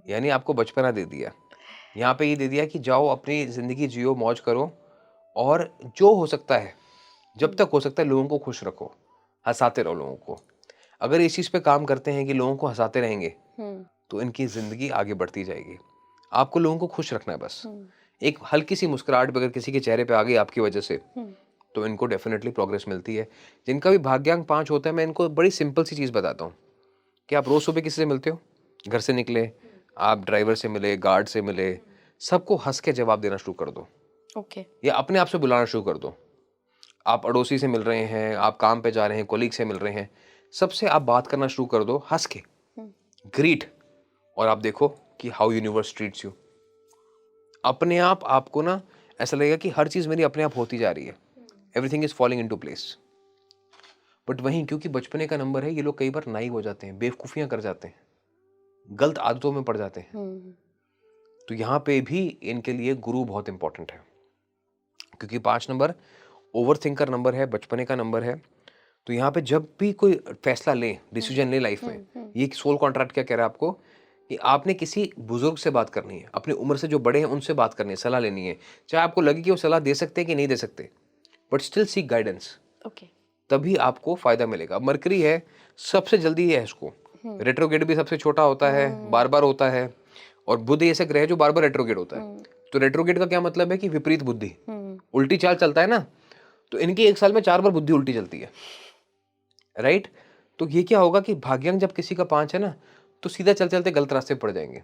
A: यानी आपको बचपना दे दिया। यहाँ पे ये दे दिया कि जाओ अपनी जिंदगी जियो, मौज करो, और जो हो सकता है, जब तक हो सकता है लोगों को खुश रखो, हंसाते रहो लोगों को। अगर इस चीज पे काम करते हैं कि लोगों को हंसाते रहेंगे, तो इनकी जिंदगी आगे बढ़ती जाएगी। आपको लोगों को खुश रखना है बस। एक हल्की सी मुस्कुराहट भी अगर किसी के चेहरे पे आ गई आपकी वजह से, तो इनको डेफिनेटली प्रोग्रेस मिलती है। जिनका भी भाग्यांक 5 होता है, मैं इनको बड़ी सिंपल सी चीज़ बताता हूँ कि आप रोज़ सुबह किसी से मिलते हो, घर से निकले, आप ड्राइवर से मिले, गार्ड से मिले, सबको हंस के जवाब देना शुरू कर दो,
B: ओके।
A: या अपने आप से बुलाना शुरू कर दो। आप अड़ोसी से मिल रहे हैं, आप काम पे जा रहे हैं, कोलीग से मिल रहे हैं, सबसे आप बात करना शुरू कर दो हंस के, ग्रीट, और आप देखो कि हाउ यूनिवर्स ट्रीट्स यू। अपने आप आपको ना ऐसा लगेगा कि हर चीज़ मेरी अपने आप होती जा रही है, everything is falling into place. But वहीं क्योंकि बचपने का नंबर है, ये लोग कई बार नाइव हो जाते हैं, बेवकूफ़ियाँ कर जाते हैं, गलत आदतों में पड़ जाते हैं। तो यहाँ पे भी इनके लिए गुरु बहुत इंपॉर्टेंट है, क्योंकि 5 नंबर ओवर थिंकर नंबर है, बचपने का नंबर है। तो यहाँ पे जब भी कोई फैसला ले, डिसीजन ले लाइफ में, ये सोल कॉन्ट्रैक्ट क्या कह रहा है आपको कि आपने किसी बुजुर्ग से बात करनी है, अपनी उम्र से जो बड़े हैं उनसे बात करनी है, सलाह लेनी है। चाहे आपको लगे कि वो सलाह दे सकते हैं कि नहीं दे सकते, but still seek guidance.
B: Okay.
A: तभी आपको फायदा मिलेगा। मरकरी है, सबसे जल्दी है इसको, रेट्रोगेट भी सबसे छोटा होता है, बार बार होता है, और बुध ऐसे ग्रह है जो बार बार रेट्रोगेट होता है। तो रेट्रोगेट का क्या मतलब है कि विपरीत बुद्धि, उल्टी चाल चलता है ना, तो इनकी 1 साल में 4 बार बुद्धि उल्टी चलती है, राइट। तो ये क्या होगा कि भाग्यांक जब किसी का 5 है ना, तो सीधा चल चलते गलत रास्ते पे पड़ जाएंगे।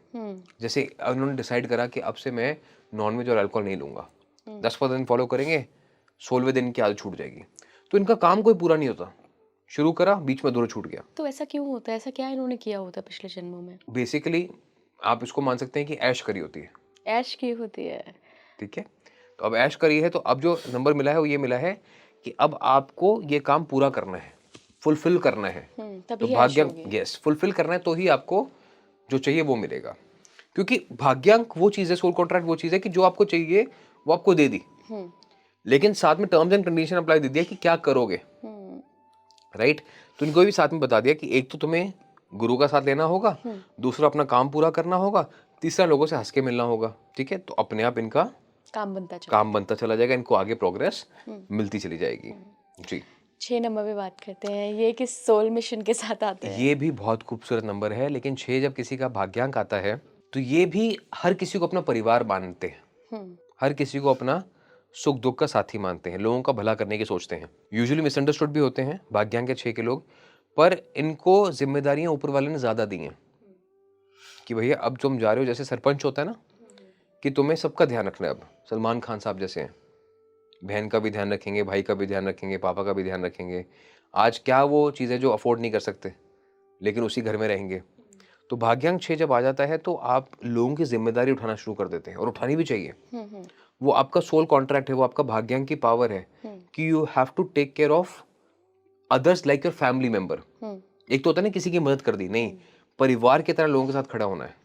A: जैसे उन्होंने डिसाइड करा कि अब से मैं नॉनवेज और अल्कोहल नहीं लूंगा, 10-15 दिन फॉलो करेंगे, 16वें दिन की आदत छूट जाएगी। तो इनका काम कोई पूरा नहीं होता, शुरू करा, बीच में अधूरा छूट गया।
B: तो ऐसा क्यों होता है? ऐसा क्या इन्होंने किया होता है पिछले जन्मों में?
A: बेसिकली आप इसको मान सकते हैं कि ऐश करी होती है,
B: ऐश की होती है।
A: ठीक है। तो अब ऐश करी है, तो अब जो नंबर मिला है वो ये मिला है कि अब आपको ये काम पूरा करना है, फुलफिल करना है। तो
B: तभी ऐश
A: भाग्यांक,
B: होगी।
A: यस, फुलफिल करना है तो ही आपको जो चाहिए वो मिलेगा। क्योंकि भाग्यांक वो चीज़ है, सोल कॉन्ट्रैक्ट वो चीज़ है कि जो आपको चाहिए वो आपको दे दी, लेकिन साथ में टर्म्स एंड कंडीशन अप्लाई दे दिया कि क्या करोगे, राइट। तो इनको भी साथ में बता दिया कि एक तो तुम्हें गुरु का साथ लेना होगा, दूसरा अपना काम पूरा करना होगा, तीसरा लोगों से हंस के मिलना होगा, ठीक है। तो अपने आप इनका काम बनता चला जाएगा, इनको आगे प्रोग्रेस मिलती चली जाएगी। जी।
B: 6 नंबर पे बात करते हैं, ये किस सोल मिशन के साथ आते हैं?
A: ये भी बहुत खूबसूरत नंबर है, लेकिन 6 जब किसी का भाग्यांक आता है तो ये भी हर किसी को अपना परिवार मानते हैं, हर किसी को अपना सुख दुख का साथी मानते हैं, लोगों का भला करने की सोचते हैं। यूजुअली मिसअंडरस्टूड भी होते हैं भाग्यांक के 6 के लोग, पर इनको जिम्मेदारियां ऊपर वाले ने ज्यादा दी हैं कि भैया अब तुम जा रहे हो, जैसे सरपंच होता है ना कि तुम्हें सबका ध्यान रखना है। अब सलमान खान साहब जैसे हैं, बहन का भी ध्यान रखेंगे, भाई का भी ध्यान रखेंगे, पापा का भी ध्यान रखेंगे। आज क्या वो चीज़ें जो अफोर्ड नहीं कर सकते, लेकिन उसी घर में रहेंगे। तो भाग्यांक 6 जब आ जाता है तो आप लोगों की जिम्मेदारी उठाना शुरू कर देते हैं, और उठानी भी चाहिए। वो आपका सोल कॉन्ट्रैक्ट है, वो आपका भाग्यांक की पावर है कि you have to take care of others like your family member. एक तो होता है ना किसी की मदद कर दी, नहीं, परिवार की तरह लोगों के साथ खड़ा होना है,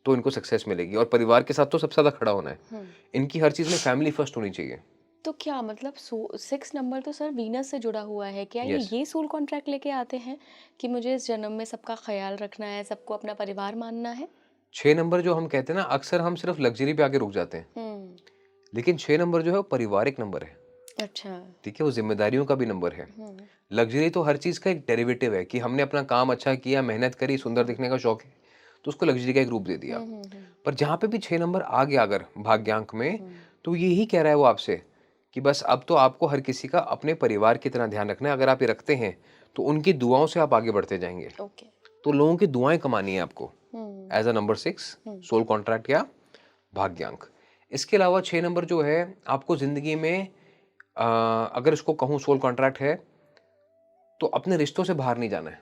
A: तो इनको सक्सेस मिलेगी। और परिवार के साथ तो सबसे ज्यादा खड़ा होना है, इनकी हर चीज में फैमिली फर्स्ट होनी चाहिए।
B: तो क्या मतलब 6 नंबर तो सर वीनस से जुड़ा हुआ है, क्या
A: Yes.
B: ये सोल कॉन्ट्रैक्ट लेके आते हैं कि मुझे इस जन्म में सबका ख्याल रखना है, सबको अपना परिवार मानना है?
A: 6 नंबर जो हम कहते हैं ना, अक्सर हम सिर्फ लग्जरी पे आके रुक जाते हैं, लेकिन 6 नंबर जो है वो पारिवारिक नंबर है,
B: अच्छा।
A: ठीक है। वो जिम्मेदारियों का भी नंबर है। लग्जरी तो हर चीज का एक डेरिवेटिव है कि हमने अपना काम अच्छा किया, मेहनत करी, सुंदर दिखने का शौक है, तो उसको लग्जरी का एक रूप दे दिया। पर जहां पे भी 6 नंबर आ गया अगर भाग्यांक में, तो यही कह रहा है वो आपसे कि बस अब तो आपको हर किसी का अपने परिवार की तरह ध्यान रखना है। अगर आप ये रखते हैं तो उनकी दुआओं से आप आगे बढ़ते जाएंगे।
B: ओके।
A: तो लोगों की दुआएं कमानी है आपको
B: हम्म।
A: As a number 6 soul contract या भाग्यांक। इसके अलावा 6 नंबर जो है आपको जिंदगी में अगर इसको कहूँ सोल कॉन्ट्रैक्ट है तो अपने रिश्तों से बाहर नहीं जाना है।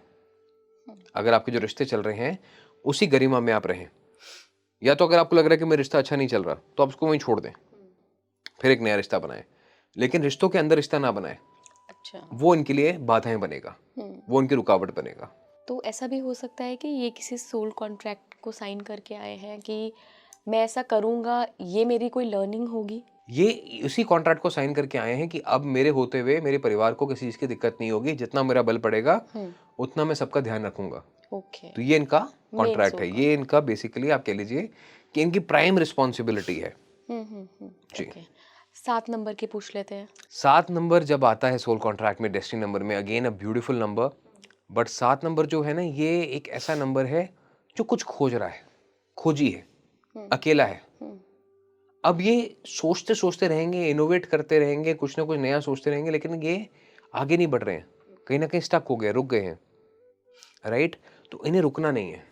A: अगर आपके जो रिश्ते चल रहे हैं उसी गरिमा में आप रहें, या तो अगर आपको लग रहा है कि मेरा रिश्ता अच्छा नहीं चल रहा तो आप उसको वहीं छोड़ दें, फिर एक नया रिश्ता बनाएं। लेकिन रिश्तों के अंदर रिश्ता ना बनाएं,
B: अच्छा।
A: वो इनके लिए बाधाएं बनेगा, वो उनकी रुकावट बनेगा।
B: तो ऐसा भी हो सकता है कि ये किसी सोल कॉन्ट्रैक्ट को साइन करके आए हैं कि मैं ऐसा करूँगा, ये मेरी कोई लर्निंग होगी?
A: ये उसी कॉन्ट्रैक्ट को साइन करके आए हैं कि अब मेरे होते हुए मेरे परिवार को किसी चीज की दिक्कत नहीं होगी, जितना मेरा बल पड़ेगा उतना मैं सबका ध्यान रखूंगा।
B: ओके।
A: तो ये इनका
B: मेन
A: कॉन्ट्रैक्ट
B: सोल
A: है, ये इनका बेसिकली आप कह लीजिए कि इनकी प्राइम रिस्पॉन्सिबिलिटी है। जी।
B: ओके। 7 नंबर की पूछ लेते हैं।
A: 7 नंबर जब आता है सोल कॉन्ट्रैक्ट में, डेस्टिनी नंबर में, again a beautiful number, but 7 number जो है ना, ये एक ऐसा नंबर है जो कुछ खोज रहा है, खोजी है, अकेला है। अब ये सोचते सोचते रहेंगे, इनोवेट करते रहेंगे, कुछ ना कुछ नया सोचते रहेंगे, लेकिन ये आगे नहीं बढ़ रहे हैं, कहीं ना कहीं स्टक हो गए, रुक गए हैं, राइट। तो इन्हें रुकना नहीं है,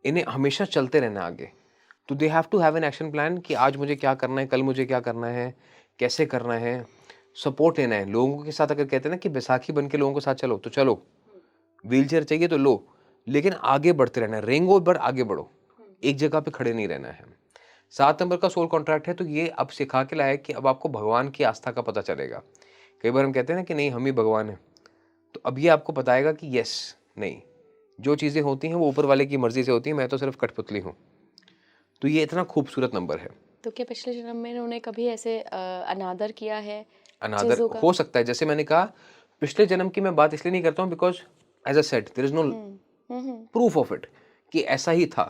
A: इन्हें हमेशा चलते रहना आगे। तो they have to have an action plan कि आज मुझे क्या करना है, कल मुझे क्या करना है, कैसे करना है, सपोर्ट लेना है लोगों के साथ। अगर कहते हैं ना कि बैसाखी बन के लोगों के साथ चलो, तो चलो, व्हील चेयर चाहिए तो लो, लेकिन आगे बढ़ते रहना है, रेंगो पर आगे बढ़ो, एक जगह पे खड़े नहीं रहना है। 7 नंबर का सोल कॉन्ट्रैक्ट है, तो ये अब सिखा के लाया कि अब आपको भगवान की आस्था का पता चलेगा। कई बार हम कहते हैं ना कि नहीं हम ही भगवान हैं, तो अब ये आपको बताएगा कि यस, नहीं, जो चीज़ें होती हैं वो ऊपर वाले की मर्जी से होती हैं, मैं तो सिर्फ कठपुतली हूँ। तो ये इतना खूबसूरत नंबर है।
B: तो क्या पिछले जन्म में इन्होंने कभी ऐसे अनादर किया है
A: अनादर
B: चीज़ों का?
A: हो सकता है, जैसे मैंने कहा पिछले जन्म की मैं बात इसलिए नहीं करता हूँ because as I said there is no proof of it कि ऐसा ही था।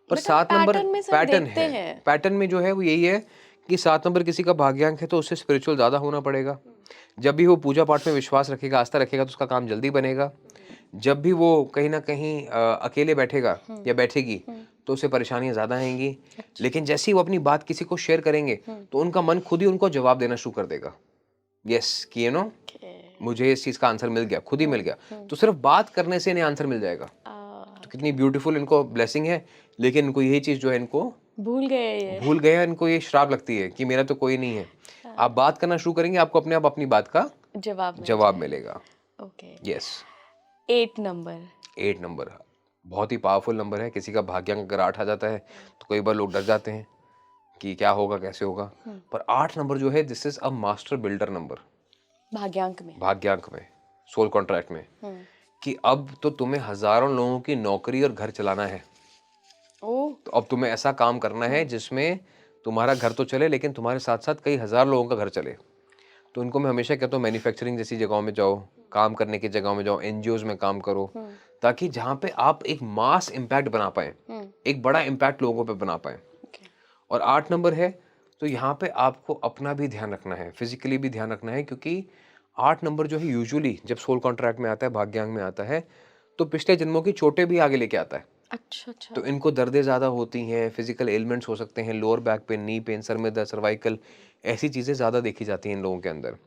A: पर
B: बट हम
A: 7 नंबर
B: पैटर्न में सब
A: पैटर्न
B: देखते
A: है,
B: हैं।
A: पैटर्न में जो है वो यही है कि 7 नंबर किसी का भाग्यांक है तो उससे स्पिरिचुअल ज़्यादा होना पड़ेगा। जब भी वो पूजा पाठ में विश्वास रखेगा, आस्था रखेगा, तो उसका काम जल्दी बनेगा। जब भी वो कहीं ना कहीं अकेले बैठेगा या बैठेगी तो उसे परेशानियां ज़्यादा आएंगी। लेकिन जैसे ही वो अपनी बात किसी को शेयर करेंगे तो उनका मन खुद ही उनको जवाब देना शुरू कर देगा, यस, कि यू नो मुझे इस चीज़ का आंसर मिल गया, खुद ही मिल गया। तो सिर्फ बात करने से इन्हें आंसर मिल जाएगा। तो कितनी ब्यूटीफुल इनको ब्लेसिंग है। लेकिन इनको यही चीज़ जो है, इनको
B: भूल गए ये।
A: भूल गया, इनको ये श्राप लगती है कि मेरा तो कोई नहीं है। आप बात करना शुरू करेंगे, आपको अपने आप अपनी बात का जवाब मिलेगा।
B: ओके।
A: यस।
B: 8 नंबर।
A: 8 नंबर बहुत ही पावरफुल नंबर है। किसी का भाग्यांक अगर 8 आ जाता है तो कई बार लोग डर जाते हैं कि क्या होगा, कैसे होगा। पर 8 नंबर जो है, this is a master builder number भाग्यांक में, सोल कॉन्ट्रैक्ट में, कि अब तो तुम्हें हजारों लोगों की नौकरी और घर चलाना है। तो अब तुम्हें ऐसा काम करना है जिसमें तुम्हारा घर तो चले लेकिन तुम्हारे साथ साथ कई हजार लोगों का घर चले। तो उनको मैं हमेशा कहता हूँ मैन्युफैक्चरिंग जैसी जगहों में जाओ, काम करने की जगहों में जाओ, एनजीओज में काम करो, ताकि जहाँ पे आप एक मास इम्पैक्ट बना पाए, एक बड़ा इम्पैक्ट लोगों पे बना पाए। और 8 नंबर है तो यहाँ पे आपको अपना भी ध्यान रखना है, फिजिकली भी ध्यान रखना है, क्योंकि 8 नंबर जो है यूजुअली जब सोल कॉन्ट्रैक्ट में आता है, भाग्यांक में आता है, तो पिछले जन्मों की चोटें भी आगे लेके आता है।
B: अच्छा।
A: तो इनको दर्दें ज़्यादा होती हैं, फिजिकल एलिमेंट्स हो सकते हैं, lower back pain, knee pain, sir में दर्द, सर्वाइकल, ऐसी चीज़ें ज़्यादा देखी जाती हैं इन लोगों के अंदर।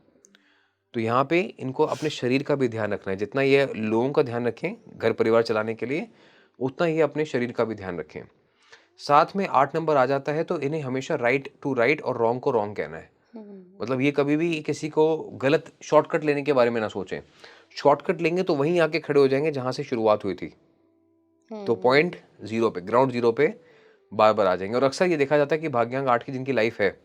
A: तो यहाँ पे इनको अपने शरीर का भी ध्यान रखना है। जितना ये लोगों का ध्यान रखें घर परिवार चलाने के लिए, उतना ही अपने शरीर का भी ध्यान रखें। साथ में 8 नंबर आ जाता है तो इन्हें हमेशा राइट टू राइट और रॉन्ग को रॉन्ग कहना है। मतलब ये कभी भी किसी को गलत शॉर्टकट लेने के बारे में ना सोचें। शॉर्टकट लेंगे तो वहीं आके खड़े हो जाएंगे जहाँ से शुरुआत हुई थी। तो पॉइंट जीरो पे, ग्राउंड जीरो पे बार बार आ जाएंगे। और अक्सर ये देखा जाता है कि भाग्यांक 8 की जिनकी लाइफ है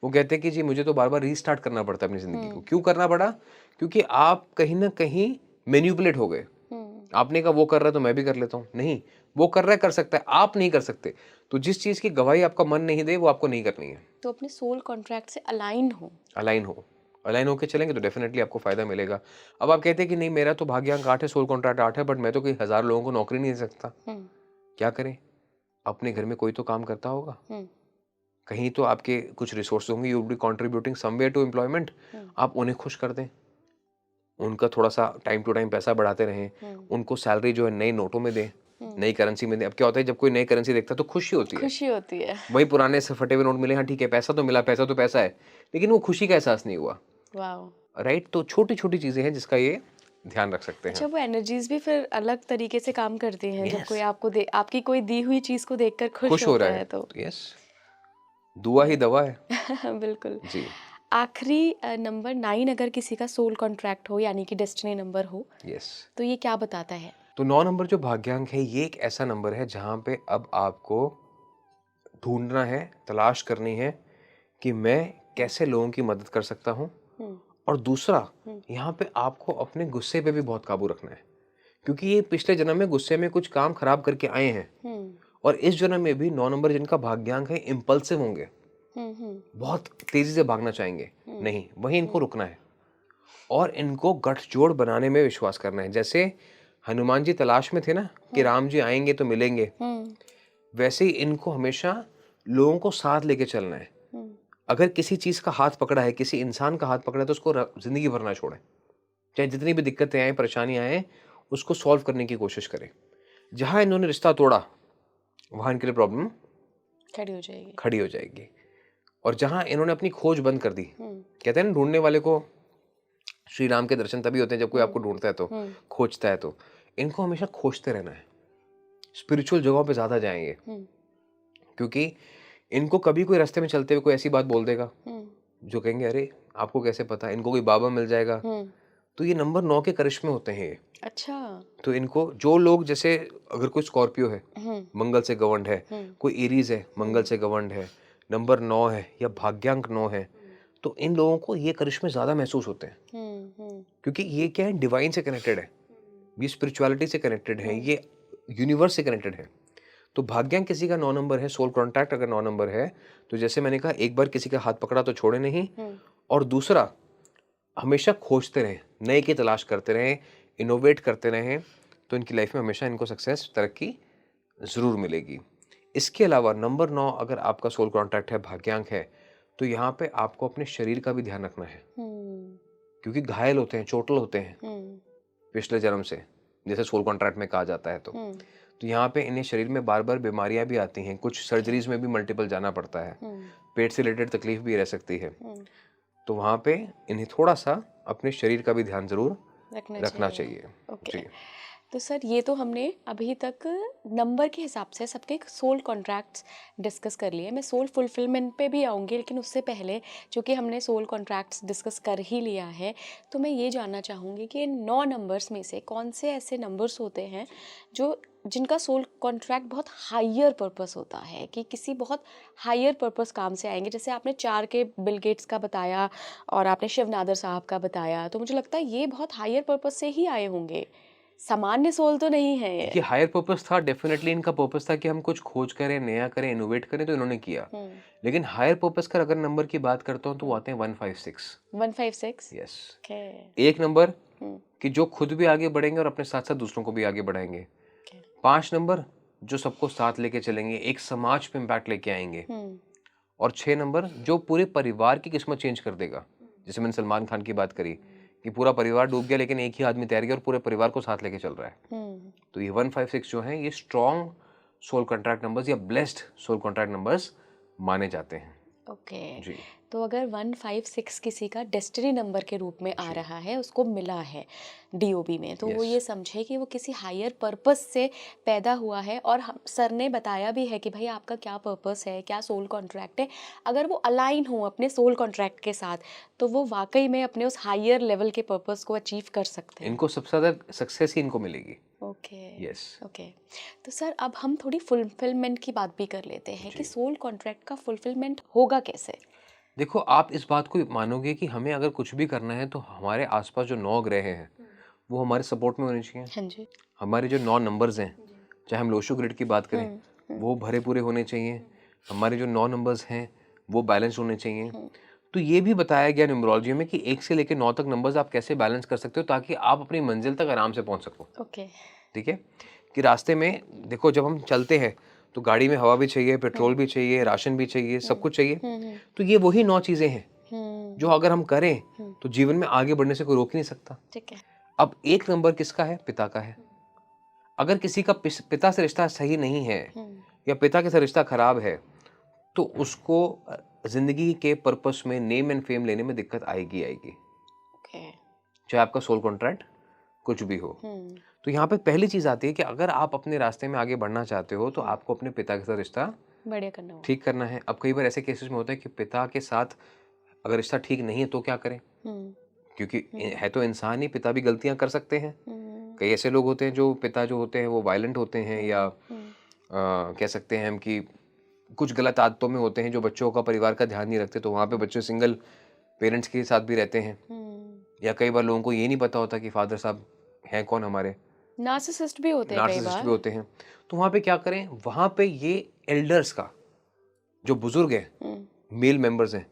A: वो कहते हैं कि जी मुझे तो बार बार रीस्टार्ट करना पड़ता है अपनी ज़िंदगी को। क्यों करना पड़ा? क्योंकि आप कहीं ना कहीं मैन्युपुलेट हो गए। आपने कहा वो कर रहा है तो मैं भी कर लेता हूँ। नहीं, वो कर रहा है, कर सकता है, आप नहीं कर सकते। तो जिस चीज़ की गवाही आपका मन नहीं दे वो आपको नहीं करनी है।
B: तो अपने सोल कॉन्ट्रैक्ट से अलाइन
A: होके चलेंगे तो डेफिनेटली आपको फायदा मिलेगा। अब आप कहते हैं कि नहीं मेरा तो भाग्यांक 8 है, सोल कॉन्ट्रैक्ट 8 है, बट मैं तो कई हजार लोगों को नौकरी नहीं दे सकता। क्या करें? अपने घर में कोई तो काम करता होगा, कहीं तो आपके कुछ रिसोर्स होंगे, you will be contributing somewhere to employment. आप उन्हें खुश कर दें, उनका थोड़ा सा टाइम टू टाइम पैसा बढ़ाते रहें, उनको सैलरी जो है नए नोटों में दें, नई करेंसी में अब क्या होता है, जब कोई नई करेंसी देखता है तो खुशी होती है।
B: खुशी होती है।
A: वही पुराने से फटे हुए नोट मिले, हाँ ठीक है पैसा तो मिला, पैसा तो पैसा है, लेकिन वो खुशी का एहसास नहीं हुआ।
B: वाओ।
A: राइट, तो छोटी छोटी चीजें हैं जिसका ये ध्यान रख सकते
B: अच्छा,
A: हैं।
B: वो एनर्जीज भी फिर अलग तरीके से काम करती हैं जब
A: Yes.
B: कोई आपकी कोई दी हुई चीज को देखकर खुश
A: हो
B: होता
A: रहा
B: है
A: है
B: तो।
A: यस, दुआ ही दवा है।
B: बिल्कुल।
A: जी।
B: आखिरी नंबर 9 अगर किसी का सोल कॉन्ट्रैक्ट हो यानी कि डेस्टिनी नंबर हो,
A: यस,
B: तो ये क्या बताता है?
A: तो 9 नंबर जो भाग्यांक है, ये एक ऐसा नंबर है जहां पे अब आपको ढूंढना है, तलाश करनी है कि मैं कैसे लोगों की मदद कर सकता हूँ।
B: हम्म।
A: और दूसरा, यहाँ पे आपको अपने गुस्से पे भी बहुत काबू रखना है, क्योंकि ये पिछले जन्म में गुस्से में कुछ काम खराब करके आए हैं,
B: हम्म।
A: और इस जन्म में भी 9 नंबर जिनका भाग्यांक है इम्पल्सिव होंगे, बहुत तेजी से भागना चाहेंगे। नहीं, वहीं इनको रुकना है और इनको गठजोड़ बनाने में विश्वास करना है। जैसे हनुमान जी तलाश में थे ना कि राम जी आएंगे तो मिलेंगे, वैसे ही इनको हमेशा लोगों को साथ लेके चलना है। अगर किसी चीज का हाथ पकड़ा है, किसी इंसान का हाथ पकड़ा है, तो उसको जिंदगी भर ना छोड़ें। चाहे जितनी भी दिक्कतें आए, परेशानियां आए, उसको सॉल्व करने की कोशिश करें। जहां इन्होंने रिश्ता तोड़ा, वहां इनके लिए प्रॉब्लम खड़ी हो जाएगी। और जहां इन्होंने अपनी खोज बंद कर दी, कहते हैं ना ढूंढने वाले को श्री राम के दर्शन तभी होते हैं जब कोई आपको ढूंढता है, तो खोजता है। तो इनको हमेशा खोजते रहना है, स्पिरिचुअल जगहों पे ज्यादा जाएंगे, क्योंकि इनको कभी कोई रास्ते में चलते हुए कोई ऐसी बात बोल देगा जो कहेंगे अरे आपको कैसे पता, इनको कोई बाबा मिल जाएगा। तो ये नंबर 9 के करिश्मे होते हैं ये।
B: अच्छा।
A: तो इनको जो लोग, जैसे अगर कोई स्कॉर्पियो है, मंगल से गवर्नड है, कोई एरीज है, मंगल से गवर्नड है, नंबर 9 है या भाग्यांक 9 है, तो इन लोगों को ये करिश्मे ज्यादा महसूस होते हैं, क्योंकि ये क्या है, डिवाइन से कनेक्टेड है, ये स्पिरिचुअलिटी से कनेक्टेड है, ये यूनिवर्स से कनेक्टेड है। तो भाग्यांक किसी का 9 नंबर है, सोल कॉन्टैक्ट अगर 9 नंबर है, तो जैसे मैंने कहा, एक बार किसी का हाथ पकड़ा तो छोड़े नहीं, और दूसरा हमेशा खोजते रहें, नए की तलाश करते रहें, इनोवेट करते रहें, तो इनकी लाइफ में हमेशा इनको सक्सेस, तरक्की जरूर मिलेगी। इसके अलावा नंबर 9 अगर आपका सोल कॉन्टैक्ट है, भाग्यांक है, तो यहाँ पे आपको अपने शरीर का भी ध्यान रखना है, क्योंकि घायल होते हैं, चोटल होते हैं पिछले जन्म से, जैसे सोल कॉन्ट्रैक्ट में कहा जाता है। तो यहाँ पे इन्हें शरीर में बार बार बीमारियां भी आती हैं, कुछ सर्जरीज में भी मल्टीपल जाना पड़ता है, पेट से रिलेटेड तकलीफ भी रह सकती है। तो वहाँ पे इन्हें थोड़ा सा अपने शरीर का भी ध्यान जरूर रखना चाहिए।
B: ओके। तो सर, ये तो हमने अभी तक नंबर के हिसाब से सबके सोल कॉन्ट्रैक्ट्स डिस्कस कर लिए। मैं सोल फुलफिलमेंट पे भी आऊँगी, लेकिन उससे पहले चूँकि हमने सोल कॉन्ट्रैक्ट्स डिस्कस कर ही लिया है, तो मैं ये जानना चाहूँगी कि इन 9 नंबर्स में से कौन से ऐसे नंबर्स होते हैं जिनका सोल कॉन्ट्रैक्ट बहुत हायर पर्पस होता है, कि किसी बहुत हायर पर्पस काम से आएंगे। जैसे आपने 4 के बिल गेट्स का बताया और आपने शिवनादर साहब का बताया, तो मुझे लगता है ये बहुत हायर पर्पस से ही आए होंगे, सामान्य सोल तो नहीं है ये।
A: हायर पर्पस था, डेफिनेटली इनका पर्पस था कि हम कुछ खोज करें, नया करें, इनोवेट करें, तो इन्होंने किया। लेकिन हायर पर्पस का अगर नंबर की बात करता हूँ तो वो आते हैं 156।
B: 156।
A: यस। एक नंबर कि जो खुद भी आगे बढ़ेंगे और अपने साथ साथ दूसरों को भी आगे बढ़ाएंगे। 5 नंबर जो सबको साथ लेके चलेंगे, एक समाज पे इम्पैक्ट लेके आएंगे। और 6 नंबर जो पूरे परिवार की किस्मत चेंज कर देगा। जैसे मैंने सलमान खान की बात करी कि पूरा परिवार डूब गया लेकिन एक ही आदमी तैर गया और पूरे परिवार को साथ लेके चल रहा है। तो ये 156 जो है, ये स्ट्रॉन्ग सोल कॉन्ट्रैक्ट नंबर्स या ब्लेस्ड सोल कॉन्ट्रैक्ट नंबर्स माने जाते हैं।
B: ओके।
A: जी।
B: तो अगर 156 किसी का डेस्टिनी नंबर के रूप में आ रहा है, उसको मिला है डीओबी में, तो वो ये समझे कि वो किसी हायर पर्पस से पैदा हुआ है। और हम सर ने बताया भी है कि भाई आपका क्या पर्पस है, क्या सोल कॉन्ट्रैक्ट है। अगर वो अलाइन हो अपने सोल कॉन्ट्रैक्ट के साथ, तो वो वाकई में अपने उस हायर लेवल के पर्पस को अचीव कर सकते हैं।
A: इनको सबसे ज़्यादा सक्सेस ही इनको मिलेगी।
B: ओके।
A: यस।
B: ओके। तो सर, अब हम थोड़ी फुलफिलमेंट की बात भी कर लेते हैं कि सोल कॉन्ट्रैक्ट का फुलफिलमेंट होगा कैसे।
A: देखो, आप इस बात को मानोगे कि हमें अगर कुछ भी करना है तो हमारे आसपास जो 9 ग्रह हैं वो हमारे सपोर्ट में होने चाहिए।
B: हाँ जी।
A: हमारे जो 9 नंबर्स हैं, चाहे हम लोशो ग्रिड की बात करें, वो भरे पूरे होने चाहिए। हमारे जो 9 नंबर्स हैं वो बैलेंस होने चाहिए। तो ये भी बताया गया न्यूमरोलॉजी में कि 1 से लेकर 9 तक नंबर्स आप कैसे बैलेंस कर सकते हो ताकि आप अपनी मंजिल तक आराम से पहुंच सको।
B: ओके।
A: ठीक है, कि रास्ते में देखो, जब हम चलते हैं तो गाड़ी में हवा भी चाहिए, पेट्रोल भी चाहिए, राशन भी चाहिए, सब कुछ चाहिए। तो ये वही 9 चीजें हैं जो अगर हम करें तो जीवन में आगे बढ़ने से कोई रोक ही नहीं सकता।
B: ठीक है।
A: अब 1 नंबर किसका है? पिता का है। अगर किसी का पिता से रिश्ता सही नहीं है या पिता के साथ रिश्ता खराब है, तो उसको जिंदगी के पर्पस में नेम एंड फेम लेने में दिक्कत आएगी आएगी,
B: ओके।
A: चाहे आपका सोल कॉन्ट्रैक्ट कुछ भी हो। तो यहाँ पे पहली चीज आती है कि अगर आप अपने रास्ते में आगे बढ़ना चाहते हो तो आपको अपने पिता के साथ रिश्ता
B: बढ़िया करना होगा।
A: ठीक करना है। अब कई बार ऐसे केसेस में होता है कि पिता के साथ अगर रिश्ता ठीक नहीं है तो क्या करें, क्योंकि है तो इंसान ही, पिता भी गलतियां कर सकते हैं। कई ऐसे लोग होते हैं जो पिता जो होते हैं वो वायलेंट होते हैं, या कह सकते हैं हम कि कुछ गलत आदतों में होते हैं, जो बच्चों का परिवार का ध्यान नहीं रखते, तो वहाँ पे बच्चे सिंगल पेरेंट्स के साथ भी रहते हैं। या कई बार लोगों को ये नहीं पता होता कि फादर साहब हैं कौन, हमारे
B: नार्सिसिस्ट भी होते हैं कई
A: नार्सिसिस्ट
B: बार।
A: भी होते हैं। तो वहाँ पे क्या करें, वहाँ पे ये एल्डर्स का, जो बुजुर्ग हैं, मेल मेंबर्स हैं,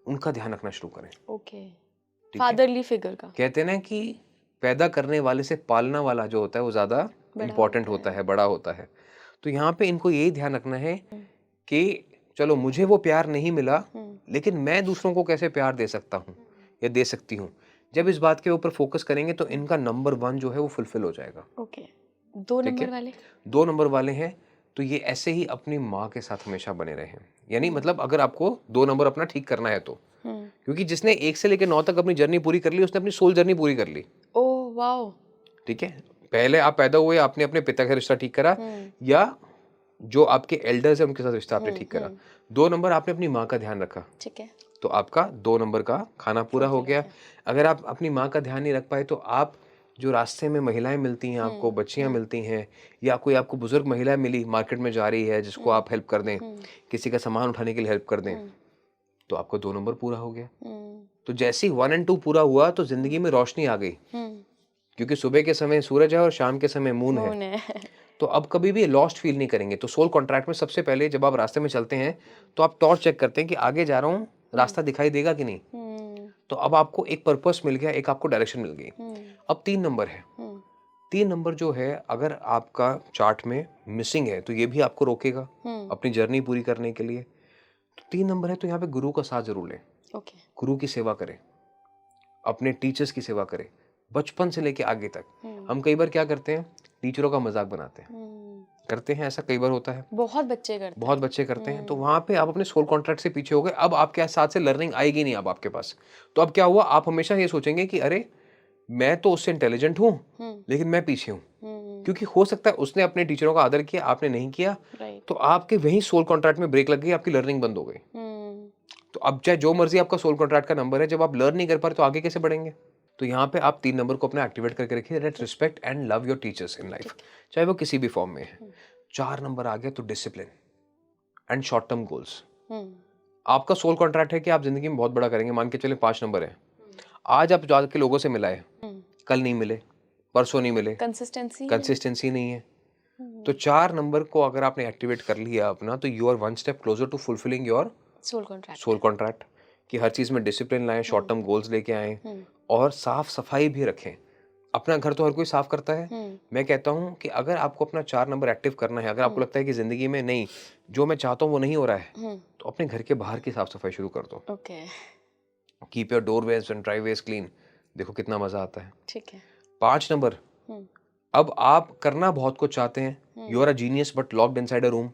A: उनका ध्यान रखना शुरू करें।
B: ओके,
A: ठीक है?
B: फादरली फिगर का।
A: कहते हैं ना कि पैदा करने वाले से पालना वाला जो होता है वो ज्यादा इम्पोर्टेंट होता है, बड़ा होता है। तो यहाँ पे इनको यही ध्यान रखना है कि चलो मुझे वो प्यार नहीं मिला, लेकिन मैं दूसरों को कैसे प्यार दे सकता हूँ या दे सकती हूँ। जब इस बात के ऊपर फोकस करेंगे तो इनका नंबर 1 जो है वो फुलफिल हो जाएगा।
B: ओके, 2
A: ठीक है?
B: नंबर वाले
A: 2 नंबर वाले हैं तो ये ऐसे ही अपनी माँ के साथ हमेशा बने रहे। यानी मतलब अगर आपको 2 नंबर अपना ठीक करना है तो, क्योंकि जिसने 1 से लेकर 9 तक अपनी जर्नी पूरी कर ली, उसने अपनी सोल जर्नी पूरी कर ली।
B: Oh wow.
A: ठीक है, पहले आप पैदा हुए, आपने अपने पिता का रिश्ता ठीक करा, या जो आपके एल्डर्स हैं उनके साथ रिश्ता आपने ठीक करा। 2 नंबर आपने अपनी माँ का ध्यान रखा,
B: ठीक है।
A: तो आपका 2 नंबर का खाना पूरा हो गया। अगर आप अपनी माँ का ध्यान नहीं रख पाए तो आप जो रास्ते में महिलाएं मिलती हैं आपको, बच्चियां मिलती हैं, या कोई आपको बुजुर्ग महिला मिली मार्केट में जा रही है जिसको आप हेल्प कर दें, किसी का सामान उठाने के लिए हेल्प कर दें, तो आपको 2 नंबर पूरा हो गया। तो जैसे ही 1 और 2 पूरा हुआ तो जिंदगी में रोशनी आ गई, क्योंकि सुबह के समय सूरज है और शाम के समय मून है। तो अब कभी भी लॉस्ट फील नहीं करेंगे। तो सोल कॉन्ट्रैक्ट में सबसे पहले जब आप रास्ते में चलते हैं तो आप टॉर्च चेक करते हैं कि आगे जा रहा हूँ, रास्ता दिखाई देगा कि नहीं। तो अब आपको एक पर्पस मिल गया, एक आपको डायरेक्शन मिल गई। अब 3 नंबर है। 3 नंबर जो है अगर आपका चार्ट में मिसिंग है तो ये भी आपको रोकेगा अपनी जर्नी पूरी करने के लिए। तो 3 नंबर है तो यहाँ पे गुरु का साथ जरूर लें।
B: ओके,
A: गुरु की सेवा करें, अपने टीचर्स की सेवा करें, बचपन से लेके आगे तक। हम कई बार क्या करते हैं, टीचरों का मजाक बनाते हैं, करते हैं, ऐसा कई बार होता है,
B: बहुत बच्चे करते हैं।
A: बहुत बच्चे करते हैं। तो वहां पे आप अपने सोल कॉन्ट्रैक्ट से पीछे हो गए। अब आपके साथ से लर्निंग आएगी नहीं अब आपके पास। तो अब क्या हुआ, आप हमेशा ये सोचेंगे कि अरे मैं तो उससे इंटेलिजेंट हूँ लेकिन मैं पीछे हूँ, क्योंकि हो सकता है उसने अपने टीचरों का आदर किया, आपने नहीं किया, तो आपके वही सोल कॉन्ट्रैक्ट में ब्रेक लग गई, आपकी लर्निंग बंद हो गई। तो अब चाहे जो मर्जी आपका सोल कॉन्ट्रैक्ट का नंबर है, जब आप लर्न नहीं कर पा रहे तो आगे कैसे बढ़ेंगे। तो यहाँ पे आप 3 नंबर को अपना एक्टिवेट करके रखिए, let respect and love your teachers in life, चाहे वो किसी भी फॉर्म में है। 4 नंबर आ गया तो discipline and short term goals. आपका सोल कॉन्ट्रैक्ट है कि आप जिंदगी में बहुत बड़ा करेंगे। मान के चले 5 नंबर है, आज आप जाके लोगों से मिलाए, कल नहीं मिले, परसों नहीं मिले, कंसिस्टेंसी नहीं है। तो 4 नंबर को अगर आपने एक्टिवेट कर लिया अपना, तो you are 1 step closer to fulfilling your soul contract. कि हर चीज में डिसिप्लिन लाएं, शॉर्ट टर्म गोल्स लेके आएं, और साफ सफाई भी रखें। अपना घर तो हर कोई साफ करता है। मैं कहता हूं कि अगर आपको अपना 4 नंबर एक्टिव करना है, अगर आपको लगता है कि जिंदगी में नहीं, जो मैं चाहता हूं वो नहीं हो रहा है, तो अपने घर के बाहर की साफ सफाई शुरू कर दो। Keep your doorways and driveways clean, देखो कितना मजा आता है।
B: ठीक है।
A: 5 नंबर, अब आप करना बहुत कुछ चाहते हैं, you are a genius but locked inside a room.